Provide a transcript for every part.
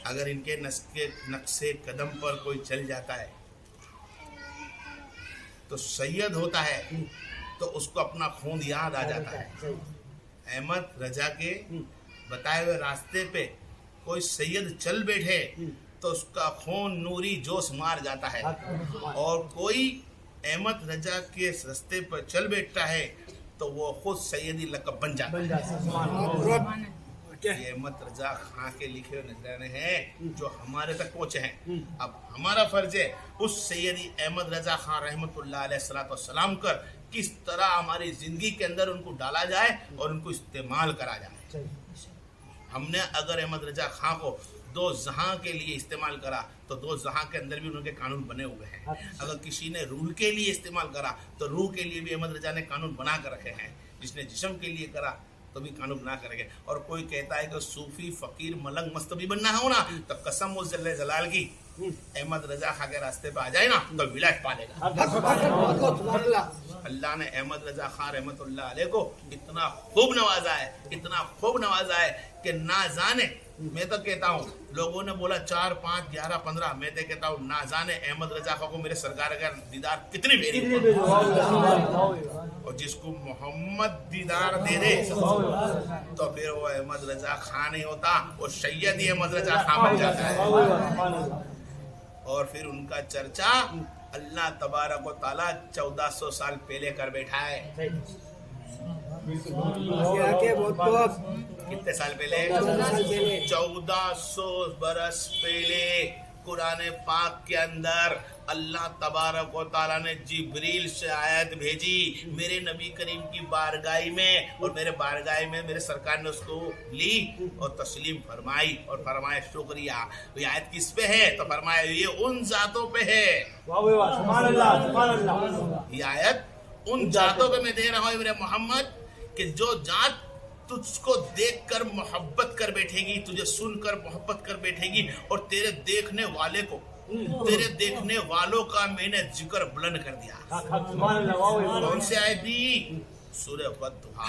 अगर इनके नक्शे कदम पर कोई चल जाता है तो सैयद होता है, तो उसको अपना खून याद आ जाता है। अहमद रजा के बताए हुए रास्ते पे कोई सैयद चल बैठे तो उसका खून नूरी जोश मार जाता है, और कोई अहमद रजा के रास्ते पर चल बैठता है तो वो खुद सैयदी लक़ब बन जाता है। ये अहमद रजा खां के लिखे हुए नजराने हैं जो हमारे तक पहुंचे हैं। अब हमारा फर्ज है उस सैयदी अहमद रजा खां रहमतुल्लाह अलैहिस्सलाम कर किस तरह हमारी जिंदगी के अंदर उनको डाला जाए और उनको इस्तेमाल करा जाए। हमने अगर अहमद रजा खां को दो जहां के लिए इस्तेमाल करा तो दो जहां के अंदर भी उनके कानून बने हुए हैं। अगर किसी ने रूह के लिए इस्तेमाल करा तो रूह के लिए भी अहमद रजा ने कानून बना कर रखे हैं। जिसने जिस्म के लिए करा तो भी कानून बना करेंगे। और कोई कहता है कि सूफी फकीर मलंग मस्त भी बनना हो ना, तो कसम उस जल्ले जलाल की अहमद रजा खां के रास्ते पे आ जाए ना तो विलायत पा लेगा। अल्लाह ने अहमद रजा खां रहमतुल्लाह अलैह को इतना खूब नवाजा है, इतना खूब नवाजा है कि ना जाने, मैं तो कहता हूँ लोगों ने बोला 4, 5, 11, 15, मैं तो कहता हूँ ना जाने अहमद रजा खां को मेरे सरकार का दीदार कितनी बेरी और जिसको मोहम्मद दीदार दे दे तो फिर वो अहमद रजा खां नहीं होता, वो सैयद ही अहमद रजा खां बन जाता है। और फिर उनका चर्चा अल्लाह तबारक व तआला 1400 साल पहले कर बैठा है। कितने साल पहले? 1400 बरस पहले कुरान पाक के अंदर अल्लाह तबारक व तआला ने जिब्रील से आयत भेजी मेरे नबी करीम की बारगाही में, और मेरे बारगाही में मेरे सरकार ने उसको ली और तस्लीम फरमाई और फरमाया शुक्रिया। ये आयत किस पे है? तो फरमाया ये उन जातों पे है। ये आयत उन जातों पे मैं दे रहा हूँ मेरे मोहम्मद कि जो जात तुझको देखकर मोहब्बत कर बैठेगी, तुझे सुनकर मोहब्बत कर बैठेगी, और तेरे देखने वाले को, तेरे देखने वालों का मैंने जिक्र बुलंद कर दिया। कौन से आयत दी? सूरह वद्दुहा।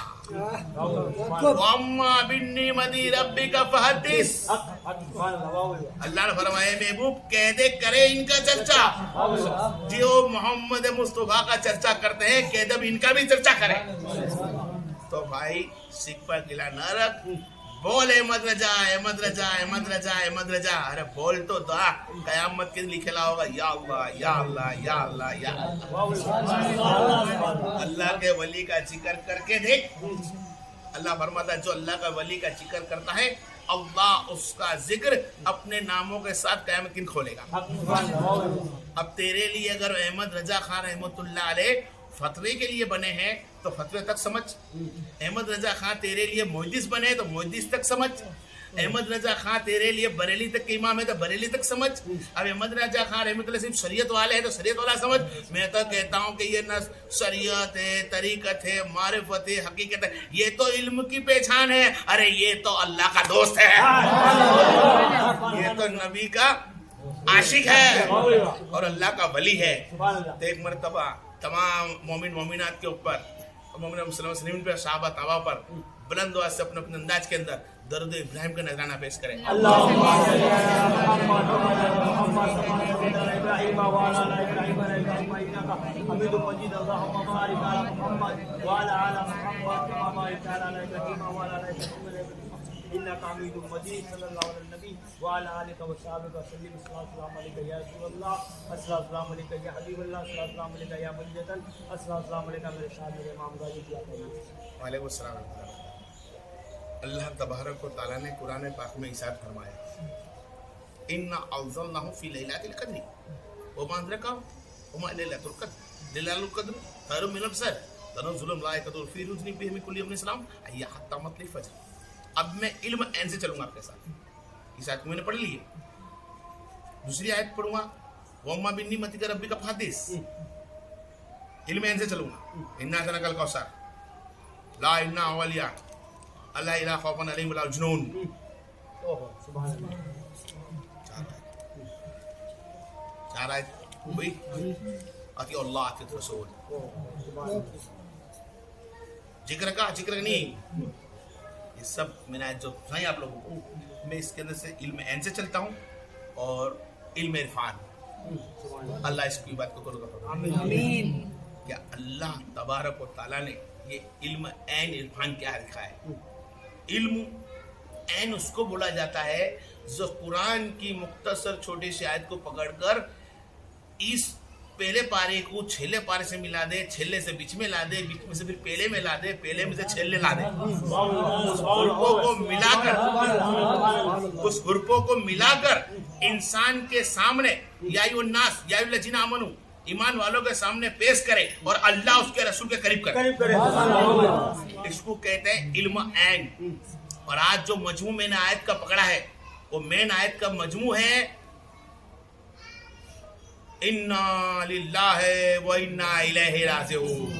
वम्मा बिन्निमति रब्बिका फहदिस। अल्लाह ने फरमाया महबूब कह दे करे इनका चर्चा, जो मोहम्मद मुस्तफा का चर्चा करते हैं कह दे इनका भी चर्चा करें। तो भाई सिख पर गिला न रख, बोल अहमद रजा अहमद रजा अहमद रजा अहमद रजा। अरे बोल तो दा, कयामत के दिन लिखेला होगा या अल्लाह या अल्लाह या अल्लाह या अल्लाह। अल्लाह के वली का जिक्र करके देख, अल्लाह फरमाता है जो अल्लाह का वली का जिक्र करता है अल्लाह उसका जिक्र अपने नामों के साथ क़यामत के दिन खोलेगा। अब तेरे लिए अगर अहमद रजा खां रहमतुल्लाह अलैह फतवे के लिए बने हैं तो फतवे तक समझ, अहमद रजा खां तेरे लिए मुहद्दिस बने तो मुहद्दिस तक समझ, अहमद रजा खां तेरे लिए बरेली तक के इमाम है तो बरेली तक समझ। अब अहमद रजा खां रहमतुल्लाह सिर्फ शरीयत वाले हैं तो शरीयत वाला समझ। मैं तो कहता हूँ कि ये न शरीयत है, तरीकत है, मारिफत है, हकीकत है, ये तो इल्म की पहचान है। अरे ये तो अल्लाह का दोस्त है, ये तो नबी का आशिक है और अल्लाह का वली है। तो एक मरतबा तमाम मोमिन मोमिनात के ऊपर, मोमिन मुस्लिम पे, सहाबा ताबा पर बुलंद आवाज से अपने अपने अंदाज के अंदर दर्द इब्राहिम का नजराना पेश करें। अल्लाह तबारक व तआला ने कुरान पाक में इरशाद फरमाया इन्ना अंज़लनाहु फी लैलतिल क़द्र वमा अदरका वमा लैलतुल क़द्र लैलतुल क़द्र खैरुम मिनल शहर तनज़्ज़ुलुल मलाइकतु फी रुज़्नि बिहि मिन कुल्ली अमरिन सलाम अय्या हत्ता मतलिल फज्र। अब मैं इल्म एन से चलूंगा आपके साथ। इस आयत को मैंने पढ़ ली है, दूसरी आयत पढ़ूंगा वम्मा बिन्निमति रब्बिका फहदिस। इल्म एन से चलूंगा इन्ना अतनकल कौसर ला इन्ना अवलिया अल्लाह इला खौफन अलैहिम वला जुनून। सुभान अल्लाह। चार आयत हुई अति अल्लाह अति रसूल। जिक्र का जिक्र नहीं, ये सब मैंने आज जो सुनाई आप लोगों को, मैं इसके अंदर से इल्म ऐन से चलता हूँ और इल्म इरफान। अल्लाह इसकी बात को करूँगा। आमीन। क्या अल्लाह तबारक व तआला ने ये इल्म ऐन इरफान क्या लिखा है? इल्म ऐन उसको बोला जाता है जो कुरान की मुख्तसर छोटी सी आयत को पकड़कर इस पहले पारे को छेले पारे से मिला दे, छेले से बीच में ला दे, बीच में से फिर पेले में ला दे, पेले में से छेले ला दे, उस हुर्फों को मिलाकर, उस हुर्फों को मिलाकर इंसान के सामने यायुन्नास यायुल्लजीना आमनू ईमान वालों के सामने पेश करे और अल्लाह उसके रसूल के करीब करे। इसको कहते हैं इल्म ऐन। और आज जो मजमू मैंने आयत का पकड़ा है वो मेन आयत का मजमू है इन्ना लिल्लाहि व इन्ना इलैहि राजिऊन।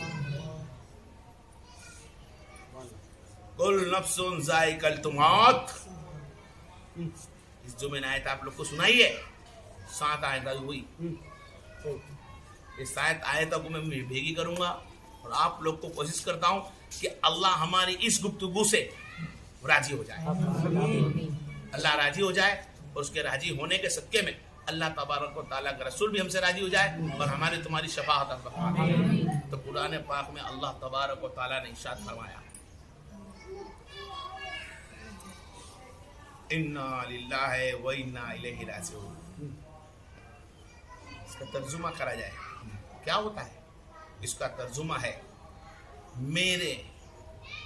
कुल नफ्सुन ज़ाइक़तुल मौत। इस जो मैंने आयत आप लोग को सुनाई है, 7 आयत हुई। इस आयतों को मैं भेगी करूंगा और आप लोग को कोशिश करता हूं कि अल्लाह हमारी इस गुफ्तगू से राजी हो जाए, अल्लाह राजी हो जाए और उसके राजी होने के सदके में अल्लाह तबारक व तआला का रसूल भी हमसे राजी हो जाए और हमारी तुम्हारी शफाअत फरमाए। तो कुरान पाक में अल्लाह तबारक व तआला ने इरशाद फरमाया इन्ना लिल्लाहि व इन्ना इलैहि राजिऊन। इसका तर्जुमा करा जाए क्या होता है? इसका तर्जुमा है मेरे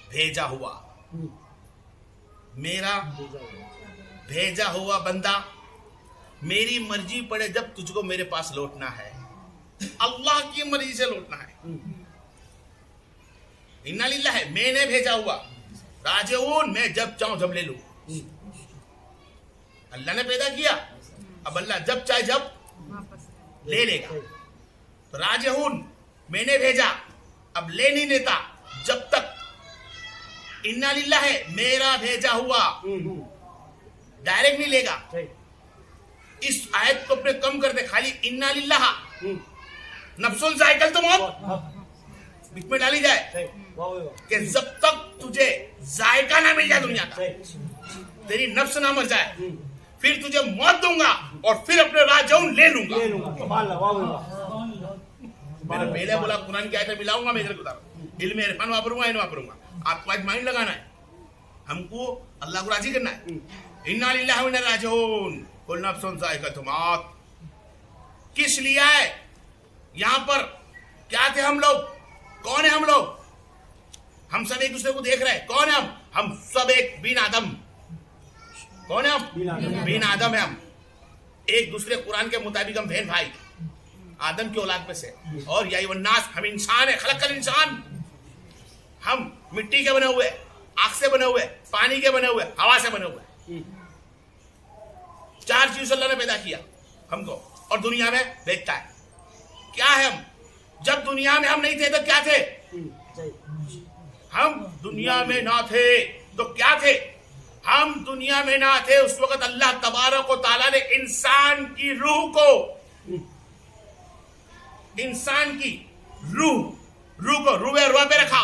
भेजा हुआ, मेरा भेजा हुआ बंदा, मेरी मर्जी पड़े जब तुझको मेरे पास लौटना है, अल्लाह की मर्जी से लौटना है। इन्ना लिल्लाहि मैंने भेजा हुआ, राजिऊन मैं जब चाहूं जब ले लूं। अल्लाह ने पैदा किया, अब अल्लाह जब चाहे जब ले लेगा। तो राजिऊन मैंने भेजा, अब ले नहीं लेता जब तक। इन्ना लिल्लाहि मेरा भेजा हुआ, डायरेक्ट नहीं लेगा। इस आयत को अपने कम कर दे, खाली इन्ना लिल्लाह नफ्सुन ज़ाइक़तुल मौत बीच में डाली जाए कि जब तक तुझे जायका ना मिल जाए दुनिया का, तेरी नफ्स ना मर जाए, फिर तुझे मौत दूंगा और फिर अपने राजिऊन ले लूंगा। मैंने पहले बोला कुरान की आयत मिलाऊंगा, मैं इधर बता रहा हूं, इल्म इरफान वापरूंगा, इन वापरूंगा। आपको आज माइंड लगाना है, हमको अल्लाह को राजी करना है। इन्ना लिल्लाहि व इन्ना इलैहि राजिऊन कुल नफ्सुन ज़ाइक़तुल मौत। किस लिए है यहां पर? क्या थे हम लोग? कौन है हम लोग? हम सब एक दूसरे को देख रहे हैं। कौन है हम सब एक बिन आदम। कौन है हम? बिन आदम है हम। एक दूसरे कुरान के मुताबिक हम बहन भाई, आदम की औलाद में से। और या अय्युहन्नास हम इंसान है, खलक़ल इंसान। हम मिट्टी के बने हुए, आग से बने हुए, पानी के बने हुए, हवा से बने हुए। 4 चीज अल्लाह ने पैदा किया हमको और दुनिया में भेजता है। क्या है हम? जब दुनिया में हम नहीं थे तो क्या थे? हम दुनिया में ना थे तो क्या थे? हम दुनिया में ना थे उस वक्त अल्लाह तबारक व तआला ने इंसान की रूह को, इंसान की रूह को रूह अरवा पे रखा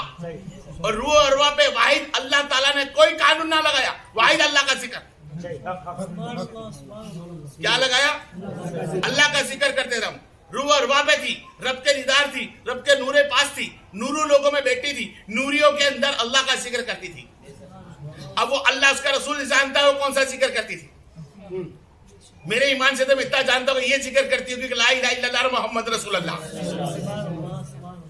और रूह अरवा पे वाहिद अल्लाह ताला ने कोई कानून ना लगाया, वाहिद अल्लाह का जिक्र। क्या लगाया? अल्लाह का जिक्र करते थे हम। रूह अरवा पे थी, रब के दीदार थी, रब के नूरे पास थी, नूरू लोगों में बैठी थी, नूरियों के अंदर अल्लाह का जिक्र करती थी। अब वो अल्लाह उसका रसूल जानता है वो कौन सा जिक्र करती थी। मेरे ईमान से तो मैं इतना जानता हूँ ये जिक्र करती हूँ कि ला इलाहा इल्लल्लाह मोहम्मद रसूलुल्लाह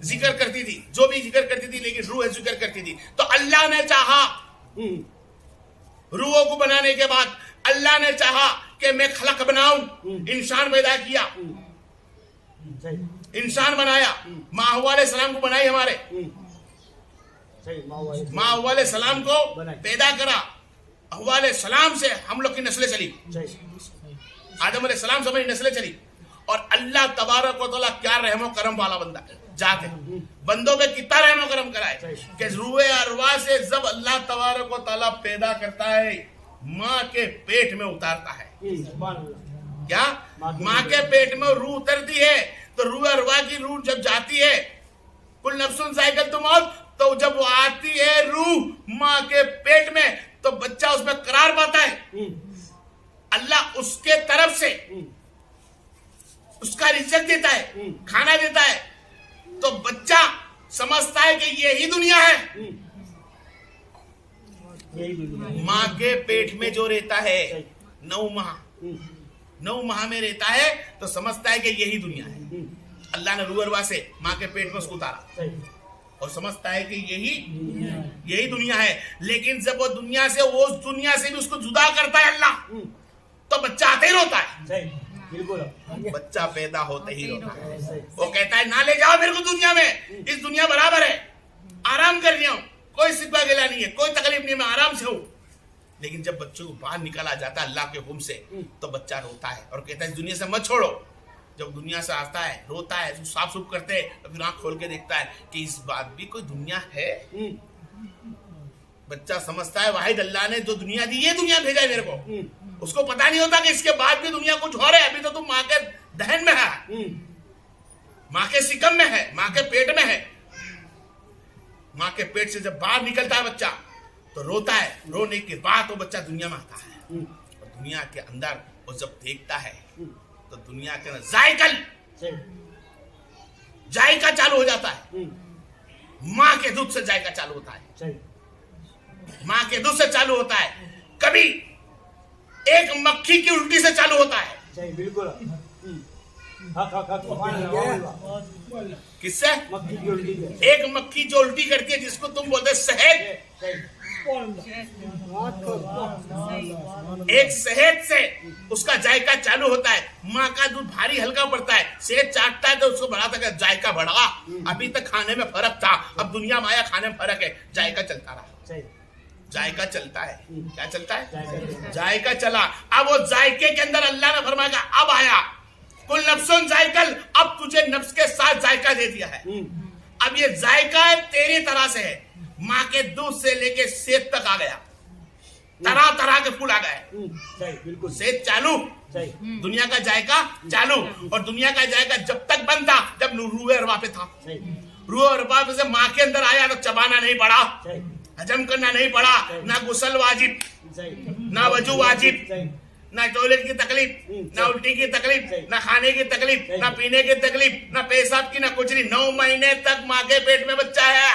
जिक्र करती थी, जो भी जिक्र करती थी, लेकिन रूह जिक्र करती थी। तो अल्लाह ने चाहा, रूहों को बनाने के बाद अल्लाह ने चाहा कि मैं खलक बनाऊं, इंसान पैदा किया, इंसान बनाया, माँ हव्वा अलैहिस्सलाम को बनाई, हमारे माँ हव्वा अलैहिस्सलाम को पैदा करा। हव्वा अलैहिस्सलाम से हम लोग की नस्लें चली, आदम अलैहिस्सलाम से हमारी नस्लें चली। और अल्लाह तबारक व तआला क्या रहमो करम वाला बंदा जाते बंदों पे कितना रहमो करम कराए कि रूह अरवा से जब अल्लाह तबारक व तआला पैदा करता है, माँ के पेट में उतारता है। क्या? माँ के पेट में रूह उतरती है तो रूह अरवा की रूह जब जाती है, कुल नफ्सुन ज़ाइक़तुल मौत, तो जब वो आती है रूह माँ के पेट में तो बच्चा उसमें करार पाता है। अल्लाह उसके तरफ से उसका रिज़्क देता है, खाना देता है, तो बच्चा समझता है कि यही दुनिया है। माँ के पेट में जो रहता है 9 माह में रहता है तो समझता है कि यही दुनिया है। अल्लाह ने रूह अरवा से माँ के पेट में उसको उतारा और समझता है कि यही दुनिया है। लेकिन जब वो दुनिया से उस दुनिया से भी उसको जुदा करता है अल्लाह, तो बच्चा आते ही रोता है। बच्चा पैदा होते ही रोता है। वो कहता है ना ले जाओ मेरे को दुनिया में, इस दुनिया बराबर है, आराम कर रहा हूं, कोई सिक्का गिला नहीं है, कोई तकलीफ नहीं, मैं आराम से हूं। लेकिन जब बच्चों को बाहर निकाला जाता है अल्लाह के हुक्म से तो बच्चा रोता है और कहता है इस दुनिया से मत छोड़ो। जब दुनिया से आता है रोता है, साफ सुफ करते हैं तो फिर आंख खोल के देखता है कि इस बात भी कोई दुनिया है। बच्चा समझता है वाहिद अल्लाह ने जो दुनिया दी ये दुनिया भेजा है मेरे को। उसको पता नहीं होता कि इसके बाद भी दुनिया कुछ और है। अभी तो तुम माँ के दहन में है, माँ के सिकम में है, माँ के पेट में है। माँ के पेट से जब बाहर निकलता है बच्चा तो रोता है। रोने के बाद वो बच्चा दुनिया में आता है और दुनिया के अंदर वो जब देखता है तो दुनिया के अंदर जायका चालू हो जाता है। माँ के दूध से जायका चालू होता है, माँ के दूध से चालू होता है। कभी एक मक्खी की उल्टी से चालू होता है। बिल्कुल। किससे? मक्खी की उल्टी। एक मक्खी जो उल्टी करती है जिसको तुम बोलते शहद, एक शहद से उसका जायका चालू होता है। माँ का दूध भारी हल्का पड़ता है, शहद चाटता है तो उसको बढ़ाता है, जायका बढ़ा। अभी तक खाने में फर्क था, अब दुनिया में आया खाने में फर्क है, जायका चलता रहा। जायका चलता है। क्या चलता है? जायका चला। अब वो जायके के अंदर अल्लाह ने फरमाया अब आया कुल नफ्सुन जायकल, अब तुझे नफ्स के साथ जायका दे दिया है। अब ये जायका तेरी तरह से है। माँ के दूध से लेके सेहत तक आ गया, तरह तरह के फूल आ गए। सेहत चालू, दुनिया का जायका चालू। और दुनिया का जायका जब तक बंद था जब रूह अरवा पे था। रूह अरवा पे से माँ के अंदर आया तो चबाना नहीं पड़ा, हजम करना नहीं पड़ा, ना गुसल वाजिब, ना वजू वाजिब, ना टॉयलेट की तकलीफ, ना उल्टी की तकलीफ, ना खाने की तकलीफ, ना पीने की तकलीफ, ना पेशाब की, ना कुछ नहीं। 9 महीने तक माँ के पेट में बच्चा है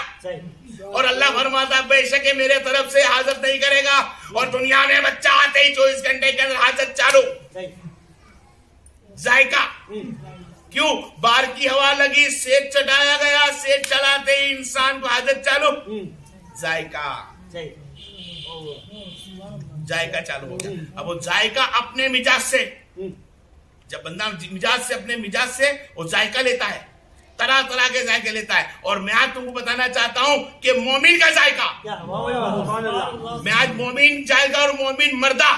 और अल्लाह फरमाता बेशक ये मेरे तरफ से हाजत नहीं करेगा। और दुनिया में बच्चा आते ही 24 घंटे के अंदर हाजत चालू। जायका क्यों? बाहर की हवा लगी, सेक चटाया गया, सेक चलाते ही इंसान को हाजत चालू। जायका चालू हो गया। अब वो जायका अपने मिजाज से, जब बंदा मिजाज से अपने मिजाज से वो जायका लेता है, तरह तरह के जायके लेता है। और मैं आज तुमको बताना चाहता हूं कि मोमिन का जायका, मैं आज मोमिन जायका और मोमिन मर्दा,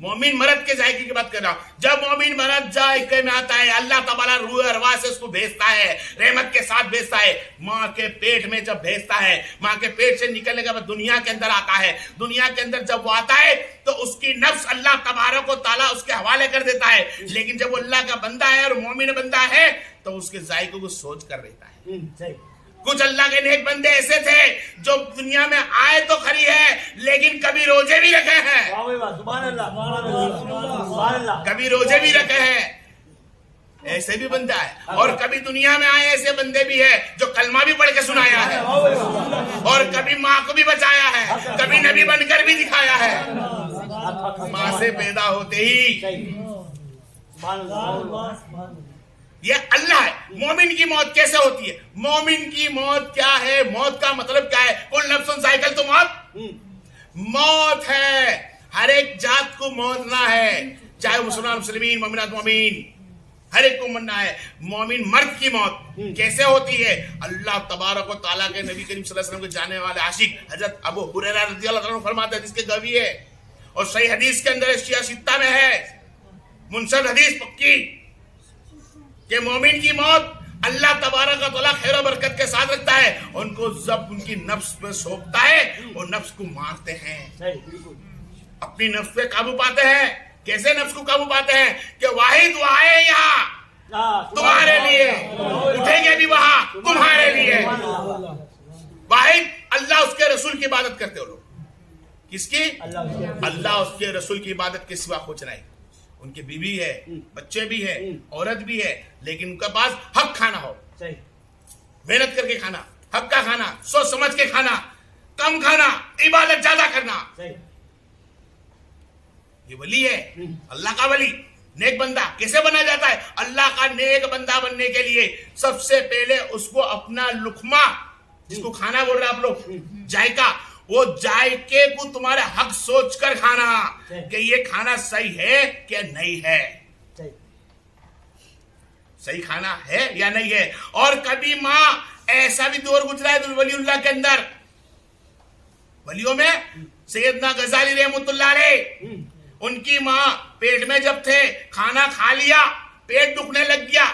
मोमिन मर्द के जायके की बात कर रहा हूं। जब मोमिन मर्द जायके में आता है अल्लाह तबाला रूह अरवा से उसको भेजता है, रहमत के साथ भेजता है। माँ के पेट में जब भेजता है, माँ के पेट से निकलने के बाद दुनिया के अंदर आता है। दुनिया के अंदर जब वो आता है तो उसकी नफ्स अल्लाह तबारक व तआला उसके हवाले कर देता है। लेकिन जब वो अल्लाह का बंदा है और मोमिन बंदा है तो उसके जायकों को सोच कर रहता है। कुछ अल्लाह के नेक बंदे ऐसे थे जो दुनिया में आए तो खरी है लेकिन कभी रोजे भी रखे हैं, कभी रोजे भी रखे हैं, ऐसे भी बंदा है। और कभी दुनिया में आए ऐसे बंदे भी है जो कलमा भी पढ़ के सुनाया है, और कभी माँ को भी बचाया है, कभी नबी बनकर भी दिखाया है। माँ से पैदा होते ही ये अल्लाह है। मोमिन की मौत कैसे होती है? मोमिन की मौत क्या है? मौत का मतलब क्या है? कुल नफ्सुन जायकल तो मौत है। हर एक जात को मौत ना है, चाहे मुसलमान मुस्लिमीन मोमिनात मोमिन, हर एक को मरना है। मोमिन मर्द की मौत कैसे होती है? अल्लाह तबारक व तआला के नबी करीम सल्लल्लाहु अलैहि वसल्लम के जाने वाले आशिक हजरत अबू हुरैरा रज़ियल्लाहु अन्हु फरमाते हैं, जिसके गवाही है और सही हदीस के अंदर शिया सित्ता में है, मुनसद हदीस पक्की, कि मोमिन की मौत अल्लाह तबारक व तआला खैर बरकत के साथ रखता है। उनको जब उनकी नफ्स पे सौंपता है वो नफ्स को मारते हैं, अपनी नफ्स पे काबू पाते हैं। कैसे नफ्स को काबू पाते हैं? कि वाहिद वो आए यहाँ तुम्हारे लिए, उठेंगे भी वहां तुम्हारे लिए। वाहिद अल्लाह उसके रसूल की इबादत करते हो लोग। किसकी? अल्लाह उसके रसूल की इबादत के सिवा कुछ नहीं। उनकी बीवी है, बच्चे भी है, औरत भी है, लेकिन उनके पास हक खाना हो, मेहनत करके खाना, हक का खाना, सोच समझ के खाना, कम खाना, इबादत ज्यादा करना। ये वली है, अल्लाह का वली, नेक बंदा। कैसे बना जाता है? अल्लाह का नेक बंदा बनने के लिए सबसे पहले उसको अपना लुकमा, जिसको खाना बोल रहे हैं आप लोग, जायका, वो जायके को तुम्हारे हक सोचकर खाना कि ये खाना सही है क्या नहीं है, सही खाना है या नहीं है। और कभी माँ ऐसा भी दौर गुजरा है वलीउल्लाह के अंदर, वलियों में सैयदना गजाली रहमतुल्लाह अलैह, उनकी माँ पेट में जब थे, खाना खा लिया, पेट दुखने लग गया,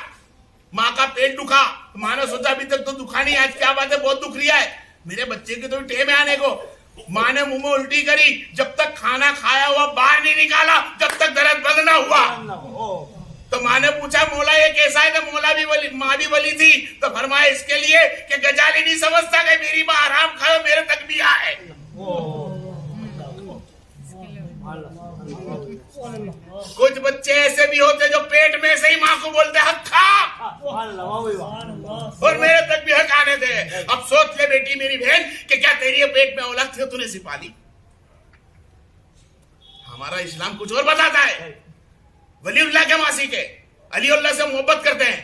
माँ का पेट दुखा, माँ ने सोचा अभी तक तो दुखा नहीं, आज क्या बात है, बहुत दुख रहा है, मेरे बच्चे के तो टेम में आने को। माँ ने मुंह में उल्टी करी, जब तक खाना खाया हुआ बाहर नहीं निकाला, जब तक दर्द बंद ना हुआ। तो माँ ने पूछा मौला ये कैसा है? तो मौला भी वली, माँ भी वली थी, तो फरमाया इसके लिए कि गजाली नहीं समझता कि मेरी माँ आराम खाओ, मेरे तक भी आए। कुछ बच्चे ऐसे भी होते जो पेट में से ही माँ को बोलते हक खा, और मेरे तक भी हक आने दे। अब सोच ले बेटी मेरी बहन कि क्या तेरी पेट में औलाद थी, तूने सिपा ली? हमारा इस्लाम कुछ और बताता है। वलीउल्लाह के मासी के, अलीउल्लाह से मोहब्बत करते हैं,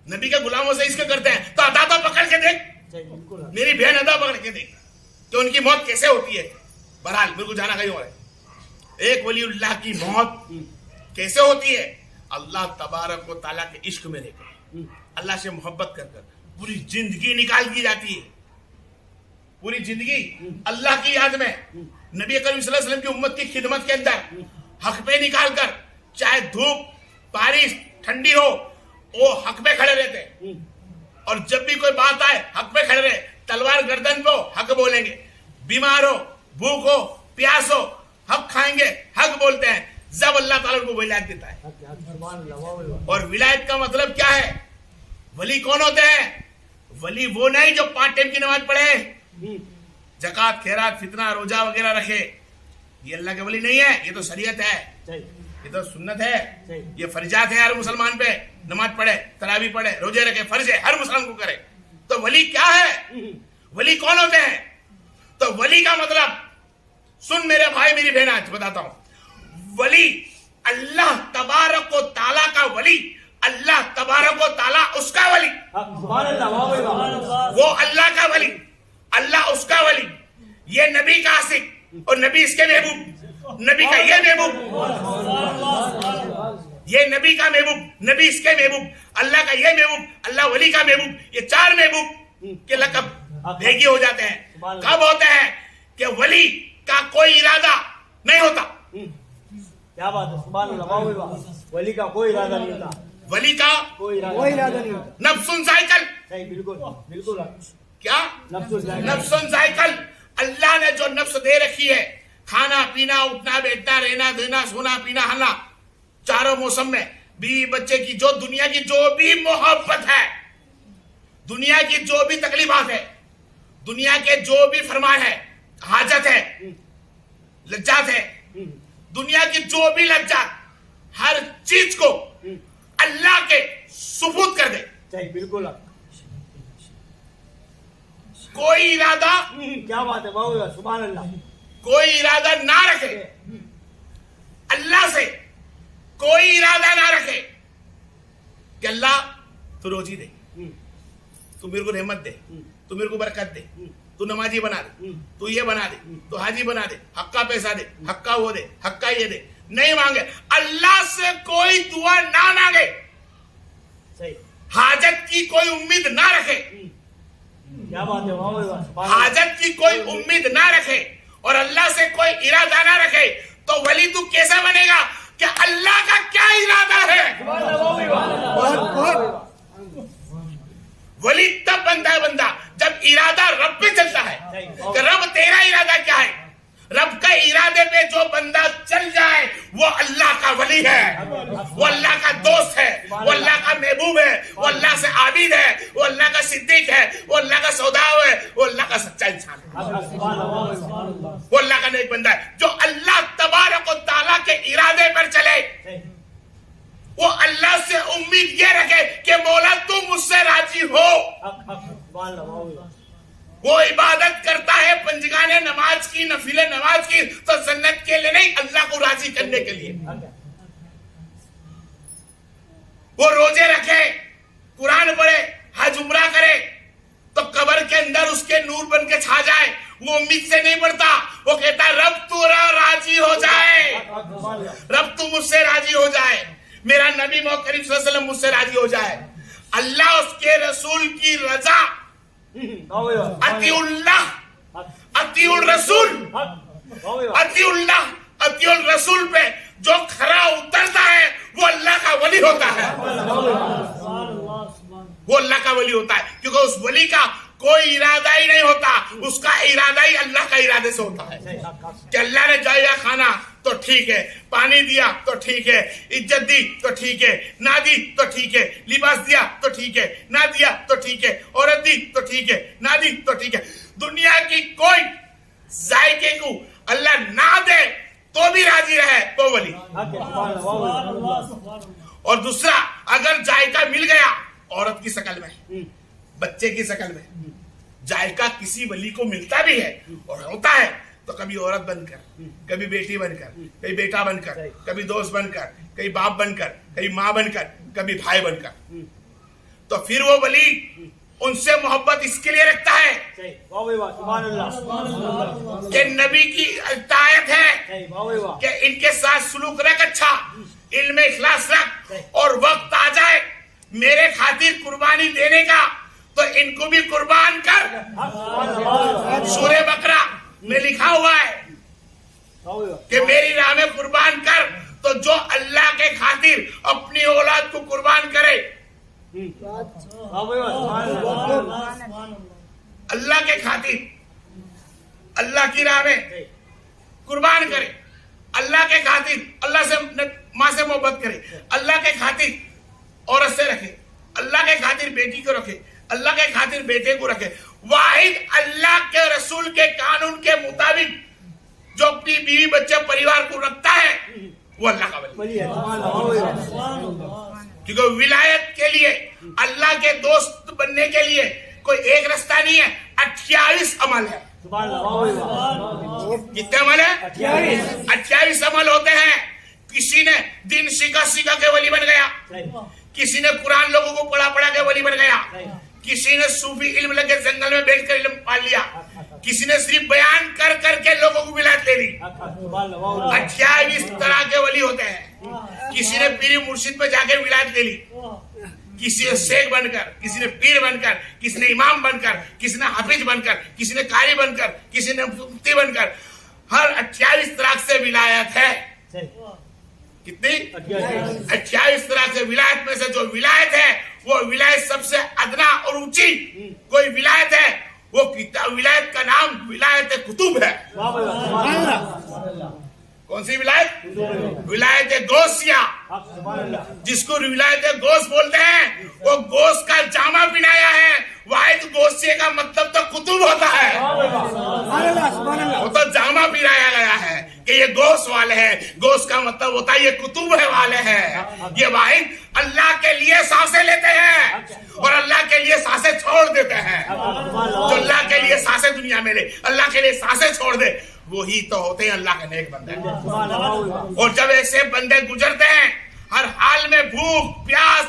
नबी के गुलामों से इसके करते हैं, तो अदा तो पकड़ के देख मेरी बहन, अदा पकड़ के देख कि उनकी मौत कैसे होती है। बहरहाल मेरे को जाना कहीं और है। एक वलीउल्लाह की मौत कैसे होती है? अल्लाह तबारक व तआला के इश्क में रहकर, अल्लाह से मोहब्बत कर कर पूरी जिंदगी निकाल दी जाती है, पूरी जिंदगी अल्लाह की याद में, नबी करीम सल्लल्लाहु अलैहि वसल्लम की उम्मत की खिदमत के अंदर हक पे निकाल कर, चाहे धूप बारिश ठंडी हो, वो हक पे खड़े रहते। और जब भी कोई बात आए हक पे खड़े रहे, तलवार गर्दन पे हक बोलेंगे, बीमार हो, भूख हो, प्यास हो, हक खाएंगे, हक बोलते हैं, जब अल्लाह ताला उनको विलायत देता है। और विलायत का मतलब क्या है? वली कौन होते हैं? वली वो नहीं जो 5 टाइम की नमाज पढ़े, जकात खैरात फितना रोजा वगैरह रखे, ये अल्लाह के वली नहीं है। ये तो शरीयत है, ये तो सुन्नत है, ये फर्जात है हर मुसलमान पे, नमाज पढ़े, तरावी पढ़े, रोजे रखे, फर्ज है हर मुसलमान को करे। तो वली क्या है? वली कौन होते हैं? तो वली का मतलब सुन मेरे भाई मेरी बहन, आज बताता हूं। वली अल्लाह तबारक व तआला का वली, अल्लाह तबारक व तआला उसका वली, वो अल्लाह का वली, अल्लाह उसका वली। ये नबी का आशिक और नबी इसके महबूब, नबी का ये महबूब, ये नबी का महबूब, नबी इसके महबूब, अल्लाह का ये महबूब, अल्लाह वली का महबूब। ये 4 महबूब के लक़ब भेगी हो जाते हैं। कब होते हैं? कि वली का कोई इरादा नहीं होता। क्या बात है, सुभान अल्लाह, वली का कोई इरादा नहीं होता, वली का कोई इरादा नहीं होता। नफ्सुन जायकल, सही, बिल्कुल बिल्कुल। क्या? नफ्सुन जायकल। अल्लाह ने जो नफ्स दे रखी है, खाना पीना, उठना बैठना, रहना देना, सोना पीना हना, चारों मौसम में, बीवी बच्चे की जो दुनिया की जो भी मोहब्बत है, दुनिया की जो भी तकलीफात है, दुनिया के जो भी फरमान है, हाजत है, लज्जात है, दुनिया की जो भी लज्जात, हर चीज को अल्लाह के सुपुर्द कर दे। सही, बिल्कुल। कोई इरादा, क्या बात है, वाह सुभान अल्लाह, कोई इरादा ना रखे, अल्लाह से कोई इरादा ना रखे कि अल्लाह तू रोजी दे, तू मेरे को रहमत दे, तू मेरे को बरकत दे, तू नमाजी बना दे, तू ये बना दे, तू हाजी बना दे, हक का पैसा दे, हक का वो दे, हक का ये दे। नहीं मांगे, अल्लाह से कोई दुआ ना मांगे, सही, हाजत की कोई उम्मीद ना रखे, क्या बात है, वाह, हाजत की कोई उम्मीद ना रखे और अल्लाह से कोई इरादा ना रखे, तो वली तू कैसे बनेगा? कि अल्लाह का क्या इरादा है? वली तब बनता है बंदा जब इरादा रब पे चलता है कि रब तेरा इरादा क्या है। रब के इरादे पे जो बंदा चल जाए वो अल्लाह का का वली है, वो अल्लाह का दोस्त है, वो अल्लाह का महबूब है, वो अल्लाह से आबिद है, वो अल्लाह का सिद्दीक है, वो अल्लाह का सौदाव है, वो अल्लाह का सच्चा इंसान है, वो अल्लाह का नेक बंदा है। जो अल्लाह तबारक व तआला के इरादे पर चले, वो अल्लाह से उम्मीद ये रखे कि मौला तू मुझसे राजी हो, वो इबादत करता है पंजगाने नमाज की, नफिले नमाज की, तो जन्नत के लिए नहीं, अल्लाह को राजी करने के लिए। वो रोजे रखे, कुरान पढ़े, हज उम्रा करे, तो कब्र के अंदर उसके नूर बन के छा जाए। वो उम्मीद से नहीं पढ़ता, वो कहता है रब तू राजी हो जाए, रब तू मुझसे राजी हो जाए, मेरा नबी मोहम्मद करीम सल्लल्लाहु अलैहि वसल्लम मुझसे राजी हो जाए, अल्लाह उसके रसूल की रजा, अतीउल्लाह अतीउल रसूल, अतीउल्लाह अतीउल रसूल पे जो खरा उतरता है वो अल्लाह का वली होता है, वो अल्लाह का वली होता है, क्योंकि उस वली का कोई इरादा ही नहीं होता, उसका इरादा ही अल्लाह का इरादे से होता है कि अल्लाह ने दिया खाना तो ठीक है, पानी दिया तो ठीक है, इज्जत दी तो ठीक है, ना दी तो ठीक है, लिबास दिया तो ठीक है, ना दिया तो ठीक है, औरत दी तो ठीक है, ना दी तो ठीक है। दुनिया की कोई जायके को अल्लाह ना दे तो भी राजी रहे तो वली। और दूसरा, अगर जायका मिल गया औरत की शक्ल में, बच्चे की शक्ल में, जायका किसी वली को मिलता भी है और होता है, तो कभी औरत बनकर, कभी बेटी बनकर, कभी बेटा बनकर, कभी दोस्त बनकर, कभी बाप बनकर, कभी माँ बनकर, कभी भाई बनकर, तो फिर वो वली उनसे मोहब्बत इसके लिए रखता है कि नबी की इताअत है कि इनके साथ सुलूक रख, अच्छा इल्म इखलास रख, और वक्त आ जाए मेरे खातिर कुर्बानी देने का तो इनको भी कुर्बान कर। सूरह बकरा में लिखा हुआ है कि मेरी राह में कुर्बान कर, तो जो अल्लाह के खातिर अपनी औलाद को कुर्बान करे, अल्लाह के खातिर, अल्लाह की राह में कुर्बान करे, अल्लाह के खातिर, अल्लाह से माँ से मोहब्बत करे, अल्लाह के खातिर औरत से रखे, अल्लाह के खातिर बेटी को रखे, अल्लाह के खातिर बेटे को रखे। वाहिद अल्लाह के रसूल के कानून के मुताबिक जो अपनी बीवी बच्चे परिवार को रखता है वो अल्लाह का वली है। क्योंकि विलायत के लिए, अल्लाह के दोस्त बनने के लिए कोई एक रास्ता नहीं है, 28 अमल है। कितने अमल है? 28 अमल होते हैं। किसी ने दिन सीखा सीखा के वली बन गया, किसी ने कुरान लोगों को पढ़ा पढ़ा के वली बन गया, किसी ने सूफी इल्म लगे जंगल में बैठकर इल्म पाल लिया, किसी ने सिर्फ बयान कर करके लोगों को विलायत ले ली। 28 तरह के वली होते हैं। किसी ने पीर मुर्शिद में जाकर विलायत ले ली, किसी ने शेख बनकर, किसी ने पीर बनकर, किसी ने इमाम बनकर, किसी ने हाफिज बनकर, किसी ने कारी बनकर, किसी ने मुफ्ती बनकर, हर 28 तरह से विलायत है। कितनी? 28 तरह से विलायत में से जो विलायत है वो विलायत सबसे अदना और ऊंची कोई विलायत है, वो किताब विलायत का नाम विलायत कुतुब है। कौन सी विलायत? विलायत गौसिया, जिसको विलायत गौस बोलते हैं। वो गौस का जामा पहनाया है। वाहिद गौसिया का मतलब तो कुतुब होता है, वो तो जामा पहनाया गया है कि ये गौस वाले हैं। गौस का मतलब होता है ये कुतुब है वाले हैं। ये वाहिद अल्लाह के लिए सांसें लेते हैं और अल्लाह के लिए सांसें छोड़ देते हैं। जो अल्लाह के लिए सांसें दुनिया में ले, अल्लाह के लिए सांसें छोड़ दे, वही तो होते हैं अल्लाह के नेक बंदे। और जब ऐसे बंदे गुजरते हैं, हर हाल में भूख प्यास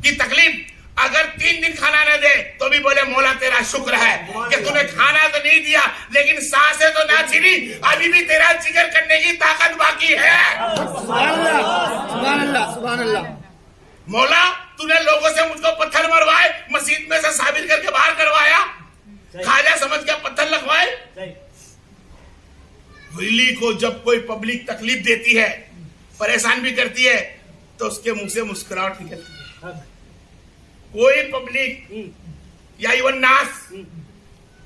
की तकलीफ, अगर 3 दिन खाना न दे तो भी बोले मौला तेरा शुक्र है कि तूने खाना तो नहीं दिया लेकिन सांसें तो ना छीनी, अभी भी तेरा जिक्र करने की ताकत बाकी है। सुभान अल्लाह। मौला तूने लोगों से मुझको पत्थर मरवाए, मस्जिद में से साबिर करके बाहर करवाया, खाजा समझ के पत्थर लगवाए। वली को जब कोई पब्लिक तकलीफ देती है, परेशान भी करती है, तो उसके मुंह से मुस्कुराहट निकलती है। कोई पब्लिक या इवन नास,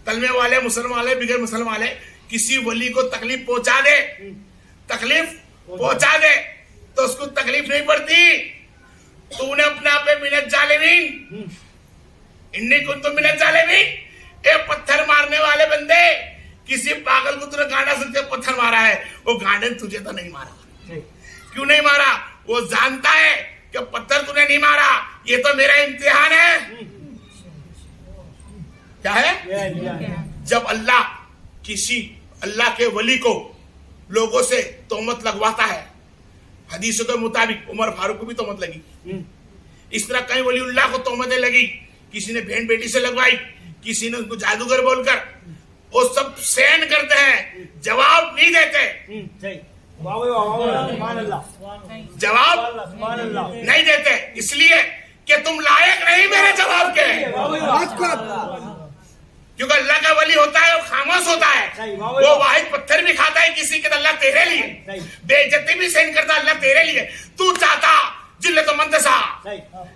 कलमे वाले, मुसलमान वाले, बिगैर मुसलमान वाले, किसी वली को तकलीफ पहुंचा दे, तकलीफ पहुंचा दे तो उसको तकलीफ नहीं पड़ती। तूने अपने आप पे मिनत जालिमीन इन्हीं को तो मिनत जालिमीन ये पत्थर मारने वाले बंदे, किसी पागल को तूने गांडा सुन के पत्थर मारा है, वो गांडे तुझे तो नहीं मारा। क्यों नहीं मारा? वो जानता है कि पत्थर तूने नहीं मारा, ये तो मेरा इम्तिहान है। क्या है? जब अल्लाह किसी अल्लाह के वली को लोगों से तोहमत लगवाता है, हदीसों के मुताबिक उमर फारूक को भी तोहमत लगी, इस तरह कई वलीउल्लाह को तोहमतें लगी, किसी ने बहन बेटी से लगवाई, किसी ने उनको जादूगर बोलकर, वो सब सहन करते हैं, जवाब नहीं देते। जवाब नहीं देते इसलिए कि तुम लायक नहीं मेरे जवाब के। क्योंकि अल्लाह का वली होता है वो खामोश होता है, वो वाहिद पत्थर भी खाता है किसी के, अल्लाह तेरे लिए, बेइज्जती भी सहन करता अल्लाह तेरे लिए। तू चाहता जिल्लत मंतसा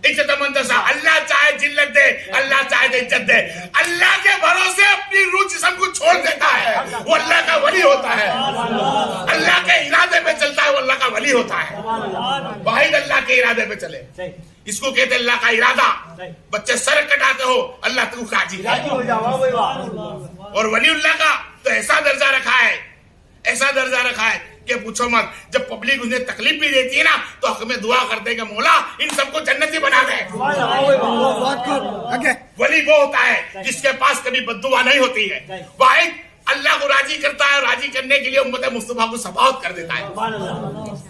इज्जत मंतसा, अल्लाह चाहे जिल्लत दे, अल्लाह चाहे तो इज्जत दे। अल्लाह के भरोसे अपनी रूह जिस्म को छोड़ देता है, वो अल्लाह का वली होता है। अल्लाह के इरादे पे चलता है, वो अल्लाह का वली होता है। वाहिद अल्लाह के इरादे पे चले, इसको कहते अल्लाह का इरादा। बच्चे सर कटाते हो, अल्लाह तू राजी है। और वलीउल्लाह का तो ऐसा दर्जा रखा है, ऐसा दर्जा रखा है कि पूछो मत। जब पब्लिक उन्हें तकलीफ भी देती है ना, तो हक में दुआ करते कि मौला इन सबको जन्नती बना दे। वली वो होता है जिसके पास कभी बद्दुआ नहीं होती है। वाहिद अल्लाह को राजी करता है, और राजी करने के लिए उम्मत मुस्तफा को सबावत कर देता है।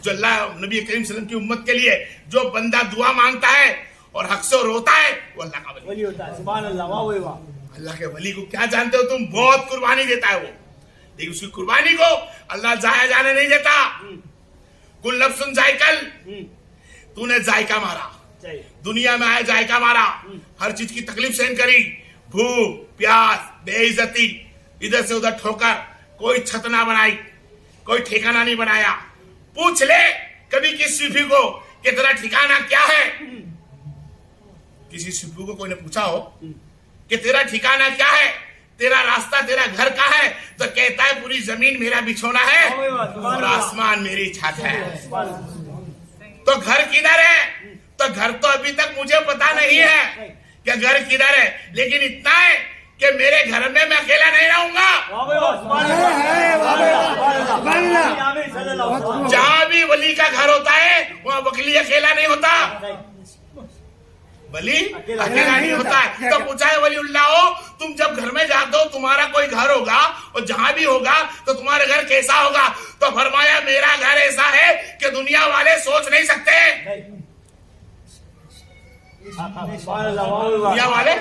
जो अल्लाह नबी करीम सल्लल्लाहु अलैहि वसल्लम की उम्मत के लिए जो बंदा दुआ मांगता है और हक से रोता है, वो अल्लाह का वली होता है। सुभान अल्लाह, वाह वाह वाह। अल्लाह के वली को क्या जानते हो तुम? बहुत कुर्बानी देता है वो, लेकिन उसकी कुर्बानी को अल्लाह जाया जाने नहीं देता। कुल नफ्सुन जायकल, तूने जायका मारा, दुनिया में आए जायका मारा, हर चीज की तकलीफ सहन करी, भूख प्यास बेइज्जती, इधर से उधर ठोकर, कोई छत ना बनाई, कोई ठिकाना नहीं बनाया। पूछ ले कभी किसी सूफी को कि तेरा ठिकाना क्या है? किसी सूफी को कोई ने पूछा हो कि तेरा ठिकाना क्या है, तेरा रास्ता तेरा घर का है, तो कहता है पूरी जमीन मेरा बिछोना है और आसमान मेरी छत है। तो घर किधर है? तो घर तो अभी तक मुझे पता नहीं है कि घर किधर है, लेकिन इतना है कि मेरे घर में मैं अकेला नहीं रहूंगा। जहां भी वली का घर होता है वहां वकली अकेला नहीं होता, वली अकेला नहीं होता है। तो पूछा है वलीउल्लाह हो, तुम जब घर में जाते हो तुम्हारा कोई घर होगा, और जहां भी होगा तो तुम्हारा घर कैसा होगा? तो फरमाया मेरा घर ऐसा है कि दुनिया वाले सोच नहीं सकते, दुनिया वाले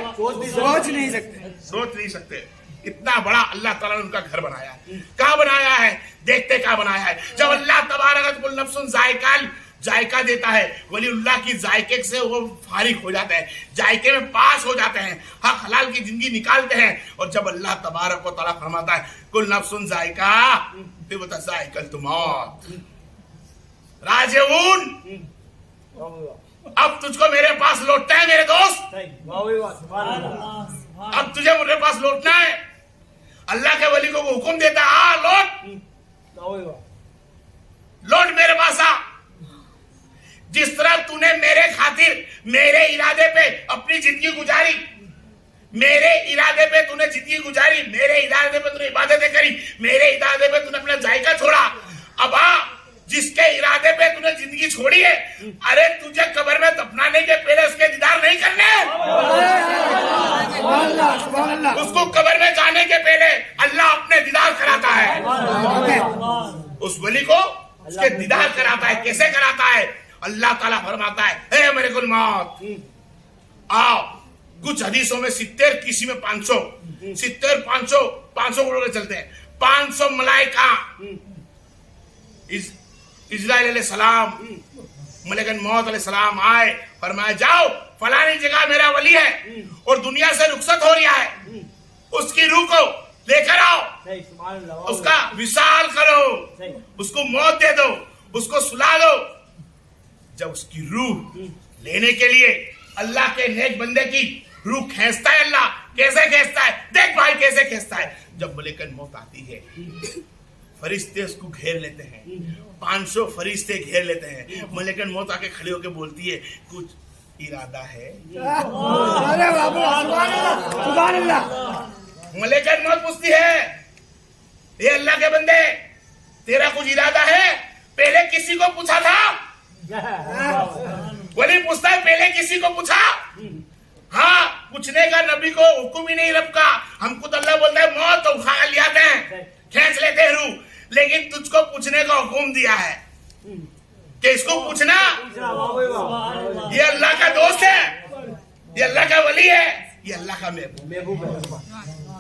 सोच नहीं सकते। इतना बड़ा अल्लाह ताला ने उनका घर बनाया है। कहाँ बनाया है? देखते क्या बनाया है। जब अल्लाह तबारक कुल नफ्सुन जायकल जायका देता है, वलीउल्लाह की जायके से वो फारिग हो जाते हैं, जायके में पास हो जाते हैं, हक हलाल की जिंदगी निकालते हैं। और जब अल्लाह तबारक व तआला फरमाता है कुल नफ्सुन जायका, फिर वो जायकल मौत राजिऊन, अब तुझको मेरे पास लौटना है मेरे दोस्त, अब तुझे मेरे पास लौटना है। अल्लाह के वली को हुक्म देता है लौट मेरे पास आ। जिस तरह तूने मेरे खातिर मेरे इरादे पे अपनी जिंदगी गुजारी, मेरे इरादे पे तूने जिंदगी गुजारी, मेरे इरादे पे तूने इबादतें करी, मेरे इरादे पे तूने अपना जायका छोड़ा, अब आ जिसके इरादे पे तूने जिंदगी छोड़ी है, अरे तुझे कब्र में दफनाने के पहले उसके दीदार नहीं करने, उसको कब्र में जाने के पहले अल्लाह अपने दीदार कराता है, उस वली को उसके दीदार कराता है। कैसे कराता है? अल्लाह ताला फरमाता है हे मेरे कुल मौत आओ। कुछ हदीसों में 70, किसी में 500, 70 500 उड़ के चलते हैं। 500 मलाइका इजराइल अलैहिस्सलाम मलेकन मौत अलैहिस्सलाम आए, फरमाया जाओ फलानी जगह मेरा वली है और दुनिया से रुखसत हो रहा है, उसकी रूह को लेकर आओ, उसका विसाल करो, उसको मौत दे दो, उसको सुला दो। जब उसकी रूह लेने के लिए अल्लाह के नेक बंदे की रूह खींचता है, अल्लाह कैसे खींचता है? देख भाई कैसे खींचता है। जब मलेकन मौत आती है फरिश्ते उसको घेर लेते हैं, 500 फरिश्ते घेर लेते हैं। मलेकन मौत आके खड़ी होके बोलती है, कुछ इरादा है? मलेकन मौत पूछती है, ये अल्लाह के बंदे, तेरा कुछ इरादा है? पहले किसी को पूछा था? वली पूछता है, पहले किसी को पूछा? हाँ, पूछने का नबी को हुक्म ही नहीं रब का। हमको तो अल्लाह बोलता है मौत तो उठा ले आते हैं, खींच लेते हैं रूह, लेकिन तुझको पूछने का हुक्म दिया है कि इसको पूछना। ये अल्लाह का दोस्त है, ये अल्लाह का वली है, ये अल्लाह का महबूब है,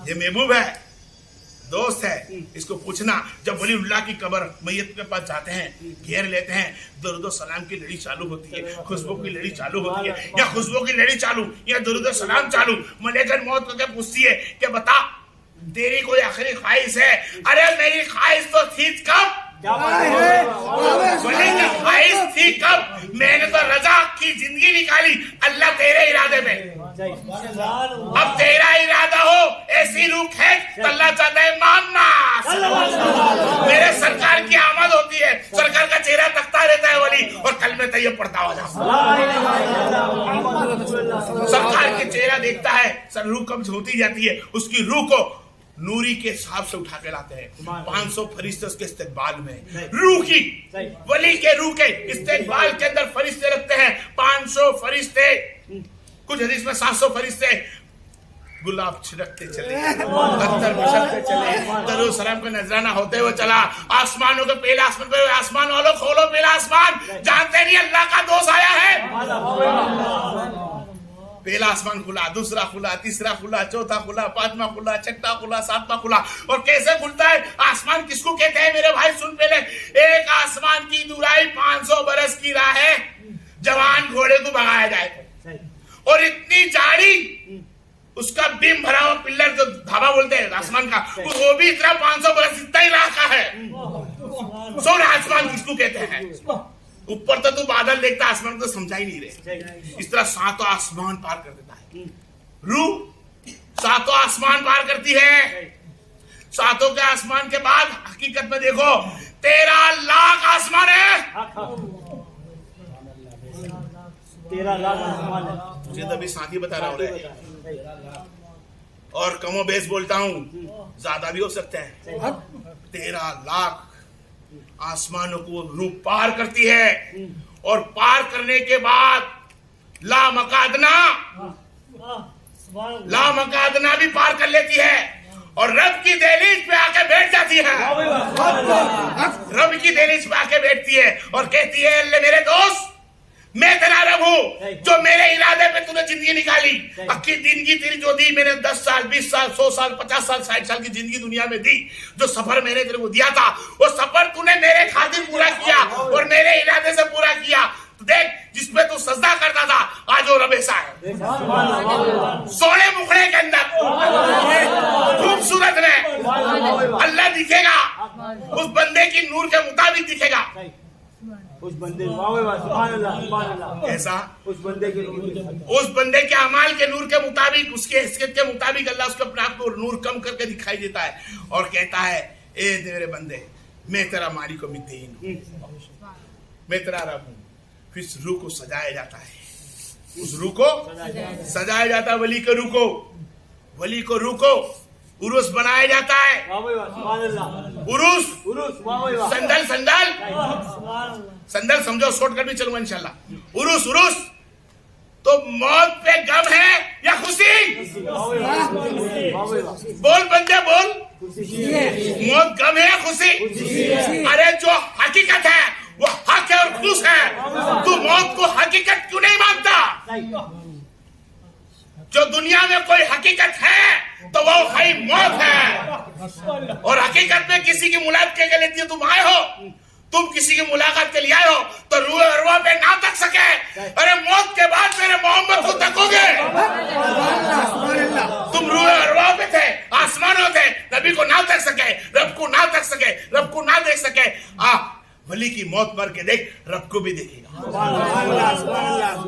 ये महबूब है, दोस्त है, इसको पूछना। जब वलीउल्लाह की कब्र मैयत के पास जाते हैं, घेर लेते हैं, दरूद सलाम की लड़ी चालू होती है, खुशबू की लड़ी चालू होती है, या खुशबू की लड़ी चालू या दरूद सलाम चालू। मलेकन मौत को क्या पूछती है कि बता तेरी कोई आखिरी ख्वाहिश है? अरे मेरी ख्वाहिश तो थी कब, ख्वाहिश थी कब? मैंने तो रजा की जिंदगी निकाली अल्लाह तेरे इरादे में। अब तेरा इरादा हो ऐसी रूह खींच, अल्लाह चाहता है मानना। मेरे सरकार की आमद होती है, सरकार का चेहरा तकता रहता है वली, और कल में तैयब पड़ता हो जाता, सरकार के चेहरा देखता है, सर रूह कब्ज होती जाती है, उसकी रूह को नूरी के हिसाब से उठा के लाते हैं। 500 फरिश्ते उसके इस्तेकबाल में, रूह की, वली के रूह के इस्तेकबाल के अंदर फरिश्ते रखते हैं। 500 फरिश्ते, कुछ हदीस में 700 फरिश्ते गुलाब छिड़कते चले, अत्तर बिछकते चले, दरूद सलाम का नजराना होते हुए चला। आसमानों के पहले आसमान पे, आसमान वालों खोलो पहला आसमान, जानते नहीं अल्लाह का दोस्त आया है। पहला आसमान खुला, दूसरा खुला, तीसरा खुला, चौथा खुला, पांचवा खुला, छठा खुला, सातवां खुला। और कैसे खुलता है आसमान? किसको कहते हैं मेरे भाई? सुन पहले, एक आसमान की दूराई 500 बरस की राह है, जवान घोड़े को भगाया जाए तो, और इतनी जाड़ी, उसका बीम भरा हुआ पिल्लर जो धाबा बोलते हैं आसमान का, वो भी इतना 500 बरस इतना ही राह का है। सोन आसमान किसको कहते हैं? ऊपर तो तू बादल देखता, आसमान को समझा ही नहीं रहे। इस तरह 7 आसमान पार कर देता है रूह, 7 आसमान पार करती है। 7 के आसमान के बाद हकीकत में देखो 13 लाख आसमान है, 13 लाख आसमान है। मुझे तो अभी साथी बता रहा हूँ, और कमो बेस बोलता हूँ, ज्यादा भी हो सकता है। 13 लाख आसमानों को रूह पार करती है, और पार करने के बाद ला मकादना भी पार कर लेती है, और रब की दहलीज पे आके बैठ जाती है। रब की दहलीज पे आके बैठती है और कहती है, अल्लाह मेरे दोस्त, मैं तेरा रब हूँ जो मेरे इरादे पे तूने जिंदगी निकाली। अक्की जिंदगी तेरी जो दी मैंने, 10 साल, 20 साल, 100 साल, 50 साल, 60 साल की जिंदगी दुनिया में दी। जो सफर मैंने तेरे को दिया था, वो सफर तूने मेरे खातिर पूरा किया और मेरे इरादे से पूरा किया। तो देख, जिसपे तू सजदा करता था, आज वो रब ऐसा है, सोने मुखड़े के अंदर, खूबसूरत में अल्लाह दिखेगा, उस बंदे की नूर के मुताबिक दिखेगा। उस बंदे ऐसा उस बंदे के अमाल के नूर के मुताबिक, उसके हैसियत के मुताबिक अल्लाह उसके अपने आप को नूर कम करके दिखाई देता है और कहता है, ए मेरे बंदे, मैं तेरा मालिक मितीन हूं, मैं तेरा रब हूं। फिर इस रूह को सजाया जाता है, उस रूह को सजाया जाता है, वली के रूह को उरुस बनाया जाता है। उरुस संदल समझो, शॉर्टकट भी चलूंगा इंशाल्लाह। उरुस तो मौत पे गम है या खुशी? बोल बंदे बोल, मौत गम है या खुशी? अरे जो हकीकत है वो हक है और खुश है, तू मौत को हकीकत क्यों नहीं मानता? जो दुनिया में कोई हकीकत है तो वो है मौत है, और हकीकत में किसी की मुलाकात के लिए तुम आए हो, तुम किसी की मुलाकात के लिए आए हो तो रूह अरवा पे ना तक सके। अरे मौत के बाद मेरे मोहम्मद को तकोगे। तुम रूह अरवा पे थे, आसमानों थे, नबी को ना तक सके, रब को ना तक सके, रब को ना देख सके। वली की मौत मर के देख, रब को भी देखेगा,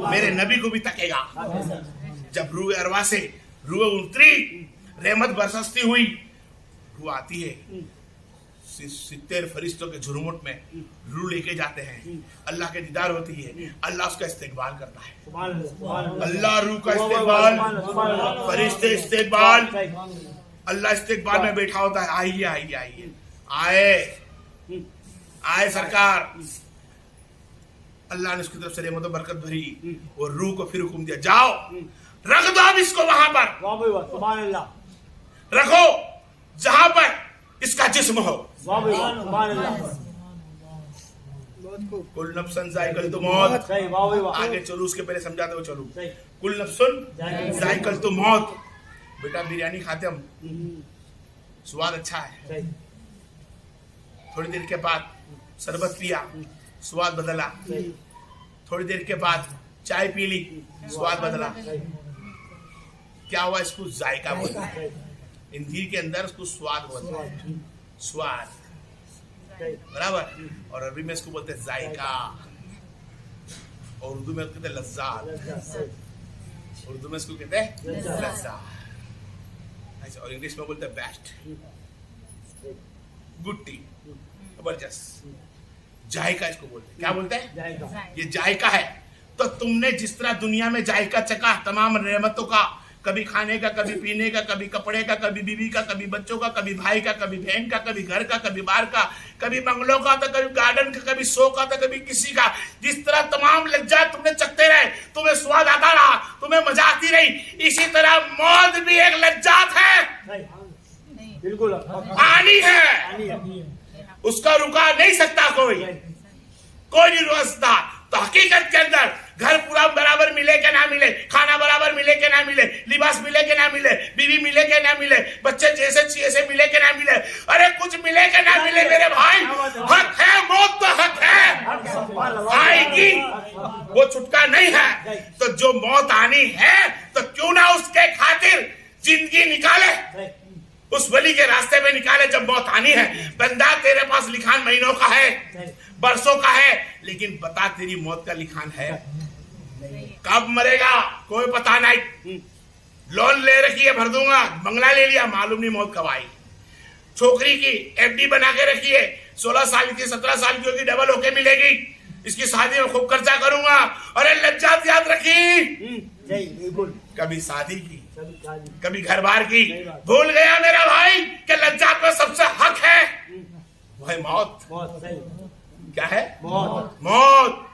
मेरे नबी को भी तकेगा। जब रूह अरवा से रूह उतरी, रहमत बरसती हुई, रूह आती है, 70 फरिश्तों के झुरमुट में रूह लेके जाते हैं, अल्लाह के दीदार होती है, अल्लाह उसका इस्तेकबाल करता है। अल्लाह रूह का इस्तेकबाल, फरिश्ते इस्तेकबाल, अल्लाह इस्तेकबाल में बैठा होता है। आइए आइए आइए, आए सरकार। अल्लाह ने उसकी तरफ से रहमत और बरकत भरी और रूह को फिर हुक्म दिया, जाओ रख दो अब इसको वहां पर, रखो जहां पर इसका जिस्म हो। कुल नफ्सन जायकल मौत, आगे चलू उसके पहले समझाते हुए चलू। कुल नफ्सन जायकल मौत। बेटा बिरयानी खाते हम, स्वाद अच्छा है, थोड़ी देर के बाद शरबत पिया, स्वाद बदला, थोड़ी देर के बाद चाय पी ली, स्वाद बदला। क्या हुआ? इसको जायका बोलते हैं, हिंदी के अंदर उसको स्वाद बोलते हैं, स्वाद, बराबर। और अरबी में इसको बोलते हैं जायका, और उर्दू में कहते हैं लज्जात, उर्दू में इसको कहते हैं लज्जात, और इंग्लिश में बोलते हैं बेस्ट, गुड टी, जबरदस्त। जायका इसको बोलते हैं। क्या बोलते हैं? ये जायका है। तो तुमने जिस तरह दुनिया में जायका चखा तमाम नेमतों का, कभी खाने का, कभी पीने का, कभी कपड़े का, कभी बीवी का, कभी बच्चों का, कभी भाई का, कभी बहन का, कभी घर का, कभी बाहर का, कभी बंगलों का था, कभी गार्डन का, कभी शो का था, कभी किसी का। जिस तरह तमाम लज्जात तुमने चखते रहे, तुम्हें स्वाद आता रहा, तुम्हें मजा आती रही, इसी तरह मौत भी एक लज्जात है, बिल्कुल आनी है, उसका रुका नहीं सकता कोई नहीं रुक सकता। तो हकीकत के अंदर घर पूरा बराबर मिले के ना मिले, खाना बराबर मिले के ना मिले, लिबास मिले के ना मिले, बीवी मिले के ना मिले, बच्चे जैसे चाहिए से मिले के ना मिले, अरे कुछ मिले के ना मिले मेरे भाई, हक है, मौत तो हक है, आएगी, वो छुटका नहीं है। तो जो मौत आनी है तो क्यों ना उसके खातिर जिंदगी निकाले, उस वली के रास्ते में निकाले। जब मौत आनी है, बंदा तेरे पास लिखान महीनों का है, बरसों का है, लेकिन बता तेरी मौत का लिखान है? कब मरेगा कोई पता नहीं। लोन ले रखी है, भर दूंगा, बंगला ले लिया, मालूम नहीं मौत कब आई। छोकरी की FD बना के रखी है, 16 साल की 17 साल की होगी, डबल होके मिलेगी, इसकी शादी में खूब खर्चा करूंगा, अरे लज्जात याद रखी। कभी शादी की, कभी घर बार की, भूल गया मेरा भाई कि लज्जात में सबसे हक है वह मौत। क्या है? मौत।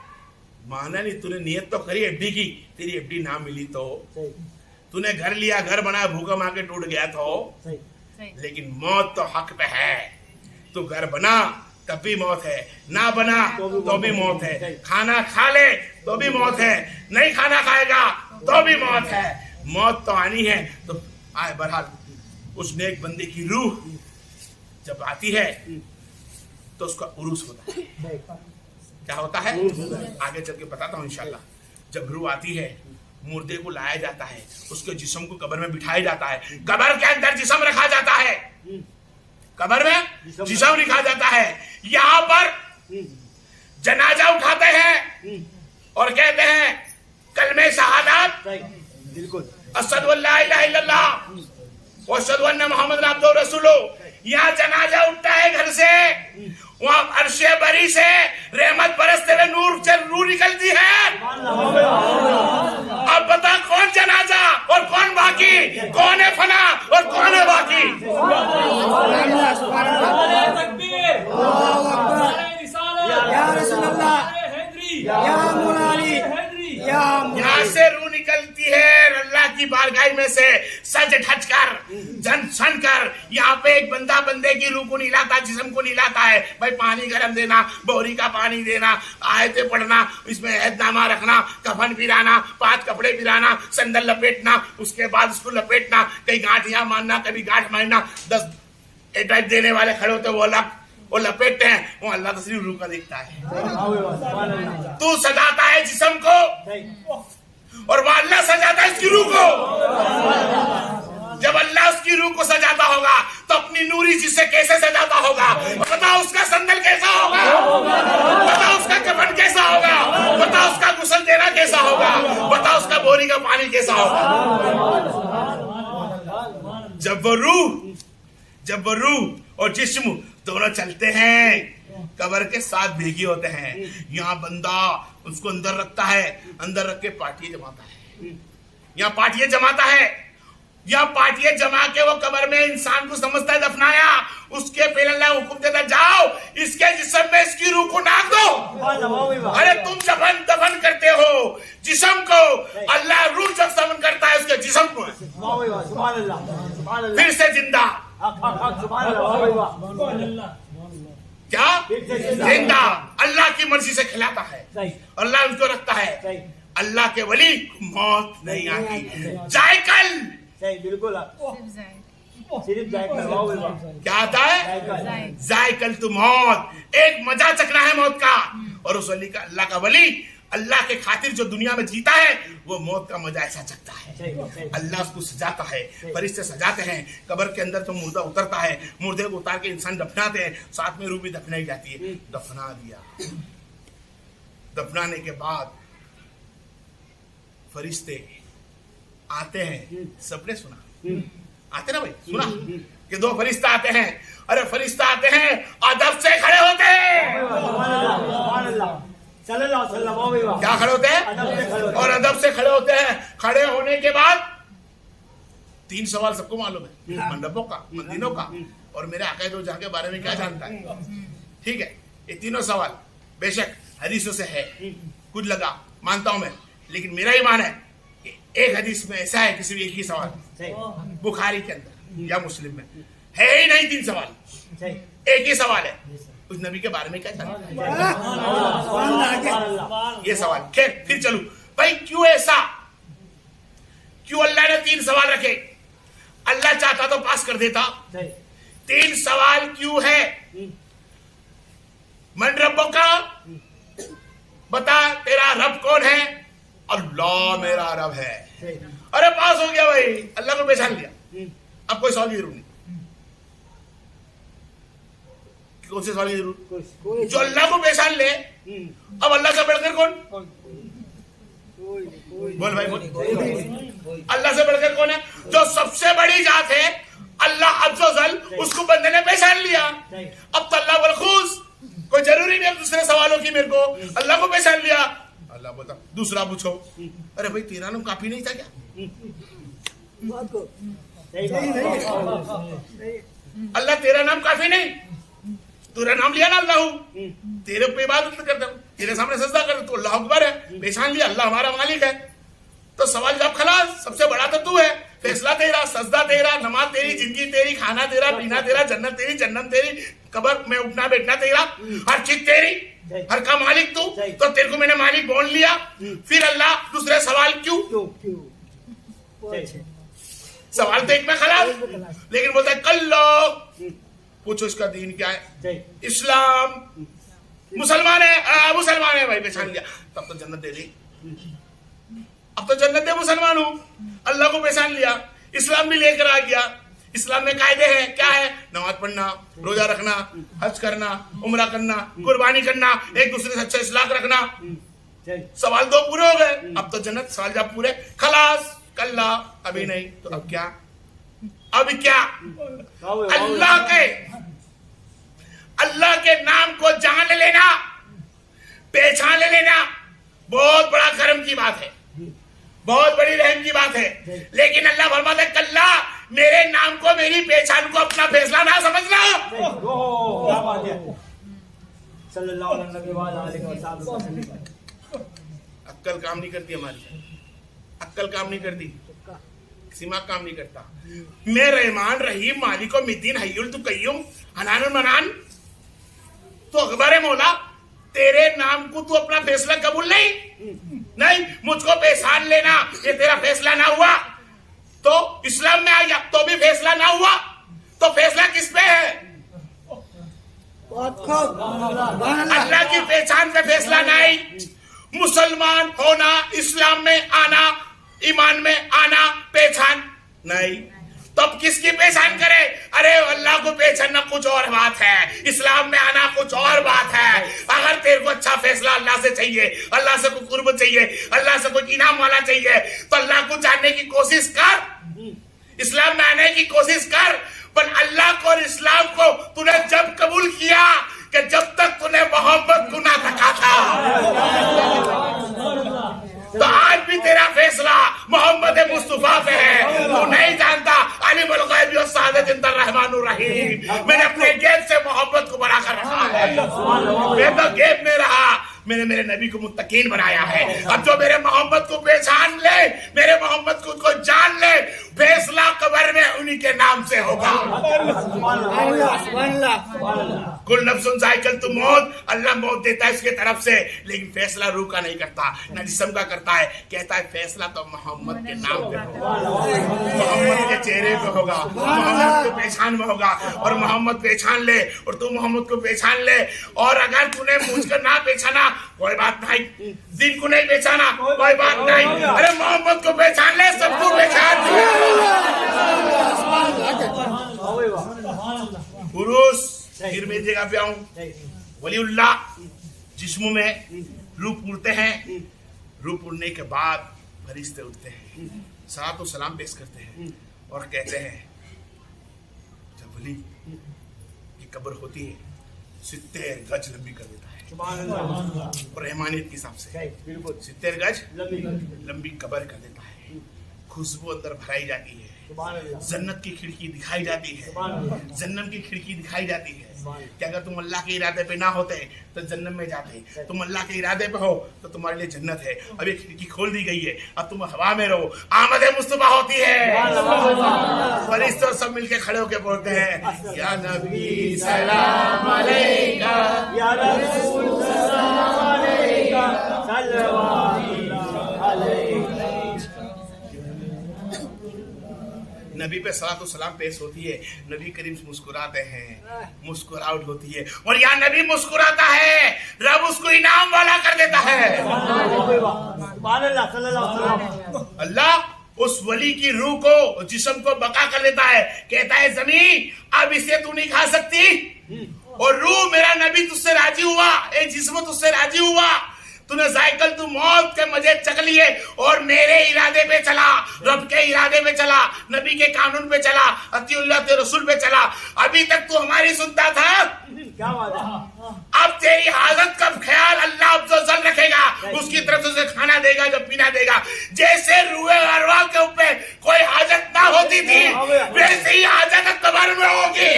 माना नहीं, तूने नियत तो करी FD की, तेरी FD ना मिली तो, तूने घर लिया, घर बनाया, भूकंप आके टूट गया तो, लेकिन मौत तो हक पे है। तू घर बना तब भी मौत है, ना बना तो भी मौत है, खाना खा ले तो भी मौत है, नहीं खाना खाएगा तो भी मौत है। मौत तो आनी है। तो आए बहरहाल उस नेक बंदे की रूह जब आती है तो उसका उरूस होता है। क्या होता है? आगे चल के बताता हूँ इंशाल्लाह। जब रूह आती है, मुर्दे को लाया जाता है, उसके जिस्म को कब्र में बिठाया जाता है, कब्र के अंदर जिस्म रखा जाता है, कब्र में जिस्म रखा जाता है। यहाँ पर जनाजा उठाते हैं और कहते हैं कलमे शहादत, अशहदु अल्ला इलाहा इल्लल्लाह व अशहदु अन्ना मुहम्मदन अब्दुहु व रसूलुहु। यहाँ जनाजा उठता है घर से, वहाँ अर्शे बरी से रहमत बरसते हुए नूर निकलती है। अब बता कौन जनाजा और कौन बाकी, कौन है फना और कौन है बाकी? यहाँ से रूह निकलती है अल्लाह की बारगाह में से, सज ढच कर, जन सन कर। यहाँ पे एक बंदा बंदे की रूह को निलाता, जिस्म को निलाता है। भाई पानी गरम देना, बोरी का पानी देना, आयतें पढ़ना, इसमें ऐहदनामा रखना, कफन पिराना, 5 कपड़े पिराना, संदल लपेटना, उसके बाद उसको लपेटना, कहीं गांठियां मारना, कभी गांठ मारना। 10 एटाइट देने वाले खड़े होते वो लपेटते हैं, वो अल्लाह तो सिर्फ रूह का देखता है। तू सजाता है जिस्म को और वो अल्लाह सजाता है इसकी रूह को। जब अल्लाह उसकी रूह को सजाता होगा तो अपनी नूरी जिसे कैसे सजाता होगा? बताओ उसका संदल कैसा होगा, बताओ उसका कफन कैसा होगा, बताओ उसका गुस्ल देना कैसा होगा, बताओ उसका बोरी का पानी कैसा होगा। जब वो रूह और जिस्म दोनों चलते हैं, कब्र के साथ भेगी होते हैं। यहाँ बंदा उसको अंदर रखता है, अंदर रख के पार्टियां जमाता है, यहाँ पार्टियां जमाता है, यहाँ पार्टियां जमा के वो कब्र में इंसान को समझता है दफनाया, उसके पहले अल्लाह हुक्म देता जाओ इसके जिस्म में इसकी रूह को नाक दो। अरे तुम दफन करते हो जिस्म को, अल्लाह रूह जब दफन करता है उसके जिस्म को फिर से जिंदा। क्या जिंदा अल्लाह की मर्जी से खिलाता है, अल्लाह उनको रखता है। अल्लाह के वली मौत नहीं आती, जाए कल। बिल्कुल सिर्फ क्या आता है? जायकल तू मौत, एक मजा चखना है मौत का। और उस वली का, अल्लाह का वली अल्लाह के खातिर जो दुनिया में जीता है वो मौत का मजा ऐसा चखता है। अल्लाह उसको सजाता है, फरिश्ते सजाते हैं, कब्र के अंदर तो मुर्दा उतरता है, मुर्दे को उतार के इंसान दफनाते हैं, साथ में रूह भी दफनाई जाती है। दफना दिया, दफनाने के बाद फरिश्ते आते हैं, सबने सुना, आते ना भाई, सुना कि दो फरिश्ता आते हैं। अरे फरिश्ता आते हैं, अदब से खड़े होते हैं। क्या खड़े होते हैं? और अदब से खड़े होते हैं। खड़े होने के बाद 3 सवाल सबको मालूम है, मंडपों का, मंदिरों का, और मेरे आकाए दो जहां के बारे में क्या जानता है। ठीक है, ये तीनों सवाल बेशक हदीसों से है, कुछ लगा मानता हूं मैं, लेकिन मेरा ईमान है कि एक हदीस में ऐसा है कि सिर्फ एक ही सवाल बुखारी के अंदर या मुस्लिम में है ही नहीं 3 सवाल, एक ही सवाल है, उस नबी के बारे में क्या जानता है, ये सवाल। खैर फिर चलूं भाई, क्यों ऐसा, क्यों अल्लाह ने 3 सवाल रखे? अल्लाह चाहता तो पास कर देता। 3 सवाल क्यों है? मन रब्बों का, बता तेरा रब कौन है? अल्लाह मेरा रब है। अरे पास हो गया भाई, अल्लाह को पहचान लिया, अब कोई सवाल की जरूरत नहीं। कौन से सवाल की जरूरत? जो अल्लाह को पहचान ले, अब अल्लाह से बढ़कर कौन? बोल भाई बोल, अल्लाह से बढ़कर कौन है? जो सबसे बड़ी जात है अल्लाह अज़्ज़ल, उसको बंदे ने पहचान लिया। अब तो अल्लाह बोल खुश, कोई जरूरी नहीं दूसरे सवालों की, मेरे को अल्लाह को पहचान लिया। अल्लाह बोलता दूसरा पूछो। अरे भाई तेरा नाम काफी नहीं था क्या? अल्लाह तेरा नाम काफी नहीं, तेरा नाम लिया ना अल्लाह, तेरे पे इबादत करता हूं, तेरे सामने सजदा करता, तो अल्लाह अकबर है, पहचान लिया अल्लाह हमारा मालिक है। तो सवाल जवाब खलास, सबसे बड़ा तो तू है, फैसला तेरा, सजदा तेरा, नमाज तेरी, जिंदगी तेरी, खाना तेरा, पीना तेरा, जन्नत तेरी, जन्नत तेरी, कब्र में उठना बैठना तेरा, हर चीज तेरी, हर का मालिक तू। तो तेरे को मैंने मालिक बोल लिया, फिर अल्लाह दूसरे सवाल क्यों? सवाल तो एक में खलास, लेकिन बोलता है कल लो पूछो इसका दीन क्या है? इस्लाम। मुसलमान है, मुसलमान है भाई, पहचान लिया, तब तो जन्नत दे दी। अब तो जन्नत दे, मुसलमान हूं, अल्लाह को पहचान लिया, इस्लाम भी लेकर आ गया। इस्लाम में कायदे हैं, क्या है? नमाज पढ़ना, रोजा रखना, हज करना, उम्रा करना, कुर्बानी करना, एक दूसरे से अच्छा इस्लाक रखना। सवाल 2 पूरे हो गए, अब तो जन्नत, सवाल जब पूरे खलास। कल्ला, अभी नहीं, तो अब क्या? अब क्या? अल्लाह के नाम को जान लेना, पहचान लेना बहुत बड़ा कर्म की बात है, बहुत बड़ी रहम की बात है। लेकिन अल्लाह फरमाता है कल्ला, मेरे नाम को, मेरी पहचान को अपना फैसला ना समझना। अक्ल काम नहीं करती हमारी, अक्ल काम नहीं करती, दिमाग काम नहीं करता। मैं रहमान रहीम मालिक व मिद्दीन हय्युल तुक़य्युम हनानुल मनान, तो अकबर है मौला, तेरे नाम को तू अपना फैसला कबूल नहीं, मुझको पहचान लेना, ये तेरा फैसला ना हुआ तो इस्लाम में आ गया, तो भी फैसला ना हुआ तो फैसला किस पे है? अल्लाह की पहचान पे फैसला नहीं। मुसलमान होना, इस्लाम में आना, ईमान में आना, पहचान नहीं, तब किसकी पहचान करे? अरे अल्लाह को पहचानना कुछ और बात है, इस्लाम में आना कुछ और बात है। अगर तेरे को अच्छा फैसला अल्लाह से चाहिए, अल्लाह से कोई कुर्ब चाहिए, अल्लाह से कोई इनाम वाला चाहिए, तो अल्लाह को जानने की कोशिश कर, इस्लाम में आने की कोशिश कर, पर अल्लाह को और इस्लाम को तूने जब कबूल किया कि जब तक तूने मोहम्मद को ना तका था, तो आज भी तेरा फैसला मोहम्मद मुस्तफा पे है। तू नहीं जानता अलीमुल गैब व शहादत इंदर रहमानुर रहीम, मैंने अपने गैब से मोहब्बत को बना कर रखा है। मैं तो गैब में रहा, मैंने मेरे नबी को मुत्तकीन बनाया है। अब जो मेरे मोहम्मद को पहचान ले, मेरे मोहम्मद को जान ले, फैसला कब्र में उन्हीं के नाम से होगा। कुल नफ्सुन जायक़तुल मौत, अल्लाह मौत देता है उसके तरफ से, लेकिन फैसला रूह का नहीं करता, न जिस्म का करता है। कहता है फैसला तो मोहम्मद के नाम पे होगा, मोहम्मद के चेहरे पे होगा, मोहम्मद को पहचान में होगा। और मोहम्मद पहचान ले और तू मोहम्मद को पहचान ले। और अगर तूने मुझको ना पहचाना कोई बात नहीं, दिन को नहीं पहचाना कोई बात नहीं, अरे मोहम्मद को पहचान ले, सबको पहचान ले। पुरुष फिर मेरी जगह पे आऊं, वलीउल्लाह जिस्म में रूह पूरते हैं, रूह पूरने के बाद फरिश्ते उठते हैं, सलातो सलाम पेश करते हैं और कहते हैं जब वली की कब्र होती है 70 गज लंबी कर देता है और रहमानियत के हिसाब से 70 गज लंबी कब्र कर देता है। खुशबू अंदर भराई जाती है, जन्नत की खिड़की दिखाई जाती है, जन्नत की खिड़की दिखाई जाती है कि अगर तुम अल्लाह के इरादे पे ना होते तो जन्नत में जाते, तुम अल्लाह के इरादे पे हो तो तुम्हारे लिए जन्नत है। अब ये खिड़की खोल दी गई है, अब तुम हवा में रहो, आमद मुस्तफा होती है, फरिश्ते सब मिलके खड़े होके बोलते हैं या नबी सलाम अलैका, या रसूल सलाम अलैका, सल्लल्लाहु अलैहि। नबी पे सलातो सलाम पेश होती है, नबी करीम मुस्कुराते हैं, मुस्कुराहट होती है और यहाँ नबी मुस्कुराता है, रब उसको इनाम वाला कर देता है। अल्लाह उस वली की रूह को, जिस्म को बका कर देता है। कहता है जमीन अब इसे तू नहीं खा सकती, और रूह मेरा नबी तुझसे राजी हुआ, एक जिस्म तुझसे राजी हुआ, तूने जायक़तुल मौत के मजे चख लिए और मेरे इरादे पे चला, रब के इरादे पे चला, नबी के कानून पे चला, अतीउल्लाह के रसूल पे चला। अभी तक तू हमारी सुनता था, क्या बात है? अब तेरी हालत का ख्याल अल्लाह अफ़ज़ल रखेगा, उसकी तरफ से खाना देगा, जो पीना देगा। जैसे रूहे अरवाह के ऊपर कोई हाजत ना होती थी, वैसे ही हाजत कब्र में होगी।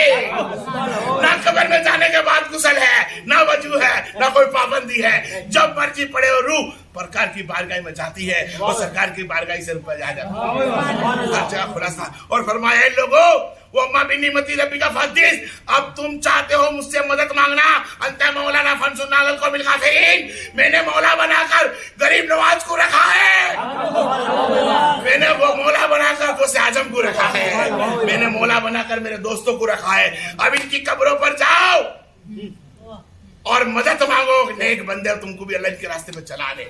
ना कब्र में जाने के बाद गुस्ल है, ना वजू है, ना कोई पाबंदी है, जब मर्जी पड़े और रूह सरकार की बारगाह में जाती है और सरकार की बारगाह से ऊपर जा जाती है। खुलासा और फरमाया लोगों वो अम्मा बिन्नी मती रबी का फदीस, अब तुम चाहते हो मुझसे मदद मांगना, अंत मौलाना फंसुन्ना लल को बिलकाफिरीन, मैंने मौला बनाकर गरीब नवाज को रखा है, मैंने वो मौला बनाकर गौसे आजम को रखा है, मैंने मौला बनाकर मेरे दोस्तों को रखा है। अब इनकी कब्रों पर जाओ और मदद मांगो, नेक बंदे तुमको भी अल्लाह के रास्ते पे चला दे।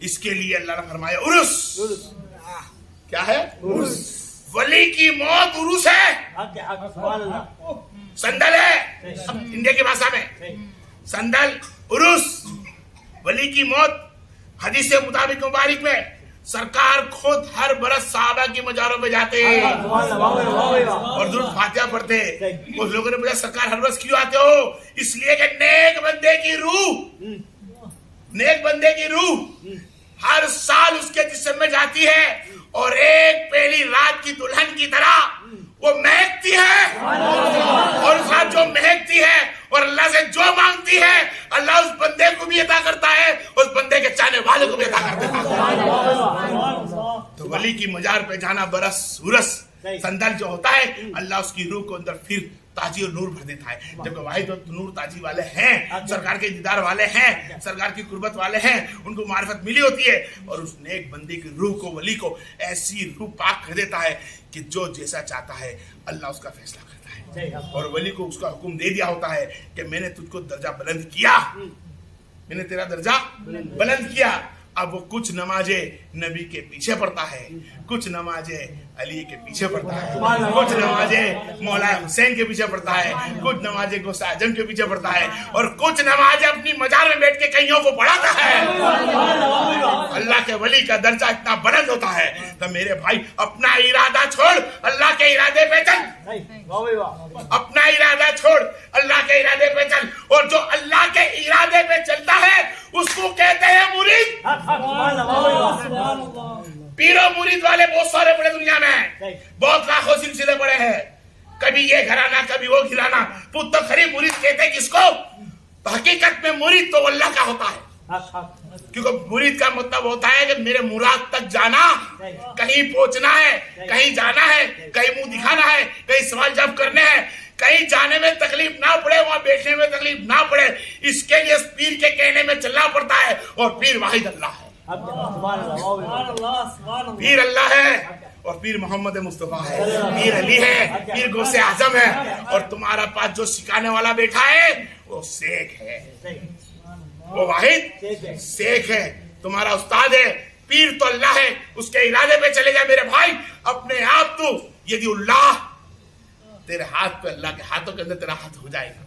इसके लिए अल्लाह ने फरमाया उर्स, क्या है उर्स, वली की मौत उर्स है, संदल है इंडिया की भाषा में, संदल उर्स, वली की मौत। हदीस के मुताबिक मुबारक में सरकार खुद हर बरस साहबा की मजारों पे जाते और दुरूद फातिहा पढ़ते। उस लोगों ने पूछा सरकार हर बरस क्यों आते हो? इसलिए कि नेक बंदे की रूह हर साल उसके जिस्म में जाती है और एक पहली रात की दुल्हन की तरह वो महकती है, और उस रात जो महकती है और अल्लाह से जो मांगती है अल्लाह उस बंदे को भी अता करता है, उस बंदे के चाहने वाले को भी अता कर देता है। तो वली की मजार पे जाना बरस उरस संदल जो होता है, अल्लाह उसकी रूह को अंदर फिर ताजी और नूर भर देता है। जब वाहिद और नूर ताजी वाले हैं, सरकार के दीदार वाले हैं, सरकार की कुर्बत वाले हैं, उनको मार्फत मिली होती है और उस नेक बंदे की रूह को, वली को ऐसी रूह पाक कर देता है कि जो जैसा चाहता है अल्लाह उसका फैसला करता है। और वली को उसका हुक्म दे दिया होता है कि मैंने तुझको दर्जा बुलंद किया, मैंने तेरा दर्जा बुलंद किया, अब वो कुछ नमाजें नबी के पीछे पढ़ता है, कुछ नमाजें अली के पीछे पढ़ता है, कुछ नमाजें मौला हुसैन के पीछे पढ़ता है, कुछ नमाजें गौसे आजम के पीछे पढ़ता है, और कुछ नमाजें अपनी मजार में बैठ के कईयों को पढ़ाता है। अल्लाह के वली का दर्जा इतना बुलंद होता है। तो मेरे भाई अपना इरादा छोड़, अल्लाह के इरादे पे चल। अपना इरादा छोड़, अल्लाह के इरादे पे चल। और जो अल्लाह के इरादे पे चलता है उसको कहते हैं मुरीद। पीरो मुरीद वाले बहुत सारे बड़े दुनिया में हैं, बहुत लाखों सिलसिले बड़े हैं, कभी ये घराना कभी वो घराना। पुत खरी मुरीद कहते हैं किसको? तो हकीकत में मुरीद तो अल्लाह का होता है, क्योंकि मुरीद का मतलब होता है कि मेरे मुराद तक जाना, कहीं पहुंचना है, कहीं जाना है, कहीं मुंह दिखाना है, कहीं सवाल जवाब करने हैं, कहीं जाने में तकलीफ ना पड़े, वहां बैठने में तकलीफ ना पड़े, इसके लिए पीर के कहने में चलना पड़ता है। और पीर वाहिद अल्लाह है, पीर अल्लाह है, और पीर मोहम्मद मुस्तफा है, पीर अली है, पीर गौसे आजम है। और तुम्हारा पास जो सिखाने वाला बैठा है वो शेख है, वो वाहिद शेख है, तुम्हारा उस्ताद है। पीर तो अल्लाह है, उसके इरादे पे चले जाए मेरे भाई। अपने आप तू यदि अल्लाह तेरे हाथ पे, अल्लाह के हाथों के अंदर तेरा हाथ हो जाएगा।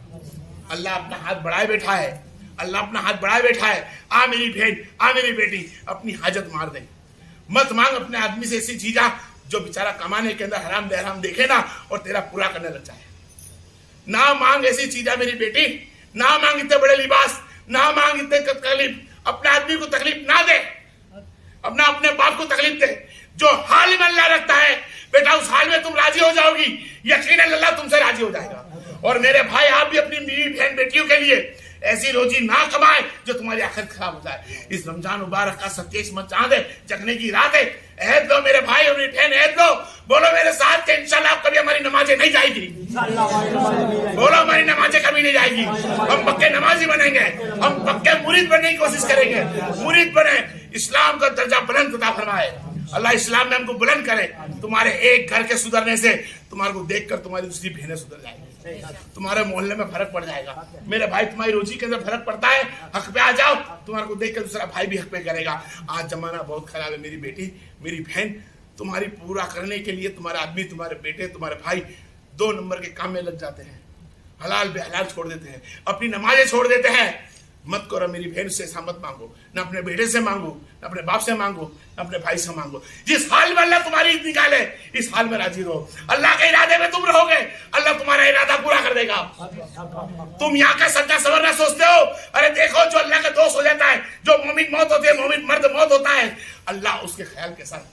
अल्लाह अपना हाथ बढ़ाए बैठा है, अल्लाह अपना हाथ बढ़ाए बैठा है। आ मेरी बहन, आ मेरी बेटी, अपनी हाजत मार दे। मत मांग अपने आदमी से ऐसी चीजा जो बेचारा कमाने के अंदर हराम बेहराम देखे ना और तेरा पूरा करने लग जाए। ना मांग ऐसी चीजा मेरी बेटी, ना मांग इतने बड़े लिबास, ना मांग इतने तकलीफ। अपने आदमी को तकलीफ ना दे, अपने बाप को तकलीफ दे। जो हाल में अल्लाह रखता है बेटा, उस हाल में तुम राजी हो जाओगी, यकीनन अल्लाह तुमसे राजी हो जाएगा। और मेरे भाई आप भी अपनी बीवी बहन बेटियों के लिए ऐसी रोजी ना कमाए जो तुम्हारी आखिरत खराब हो जाए। इस रमजान मुबारक का 27 चांद है, जगने की रात है। अहद लो मेरे भाई और मेरी बहन, अहद लो, बोलो मेरे साथ के इंशाल्लाह कभी हमारी नमाजें नहीं जाएगी। बोलो हमारी नमाजें कभी नहीं जाएगी। हम पक्के नमाजी बनेंगे, हम पक्के मुरीद बनने की कोशिश करेंगे। मुरीद बने, इस्लाम का दर्जा बुलंद अता फरमाए। अल्लाह इस्लाम में हमको बुलंद करे। तुम्हारे एक घर के सुधरने से तुम्हारे को देखकर तुम्हारी दूसरी बहनें सुधर जाएंगी, तुम्हारे मोहल्ले में फर्क पड़ जाएगा। मेरे भाई तुम्हारी रोजी के अंदर फर्क पड़ता है, हक पे आ जाओ, तुम्हारे को देखकर दूसरा भाई भी हक पे करेगा। आज जमाना बहुत खराब है मेरी बेटी, मेरी बहन। तुम्हारी पूरा करने के लिए तुम्हारे आदमी, तुम्हारे बेटे, तुम्हारे भाई 2 नंबर के काम में लग जाते हैं, हलाल बेहलाल छोड़ देते हैं, अपनी नमाजें छोड़ देते हैं। मत करो मेरी बहन से ऐसा मत मांगो, ना अपने बेटे से मांगो, ना अपने बाप से मांगो, ना अपने भाई से मांगो। जिस हाल में अल्लाह तुम्हारी ईद निकाले, इस हाल में राजी रहो। अल्लाह के इरादे में तुम रहोगे, अल्लाह तुम्हारा इरादा पूरा कर देगा। तुम यहाँ का सच्चा सवरना सोचते हो, अरे देखो जो अल्लाह का दोस्त हो जाता है, जो मोमिन मौत होती है, मोमिन मर्द मौत होता है, अल्लाह उसके ख्याल के साथ।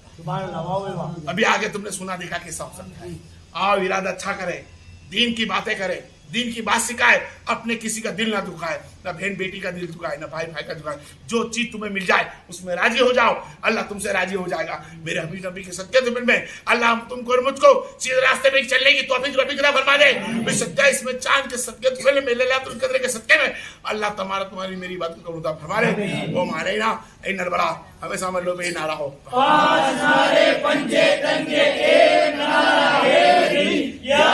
अभी आगे तुमने सुना देखा कैसा हो सकता है। आओ इरादा अच्छा करे, दीन की बातें करे, दीन की बात सिखाए, अपने किसी का दिल ना दुखाए, ना बहन बेटी का दिल दुखाए, ना भाई भाई का दुखाए। जो चीज तुम्हें मिल जाए उसमें राजी हो जाओ, अल्लाह तुमसे राजी हो जाएगा। मेरे हबीब नबी के सदके में अल्लाह तुमको और मुझको सीधे रास्ते पे चलने की तौफीक अता फरमा दे। 27 में चांद के सदके तुम्हें मेरे लैलतुल कद्र के सदके में अल्लाह तुम्हारी मेरी बात को अता फरमा दे। वो मारे ना ए नरबरा हमेशा हम लोग नारा हो, नारे पंजे तंगे एक नारा है या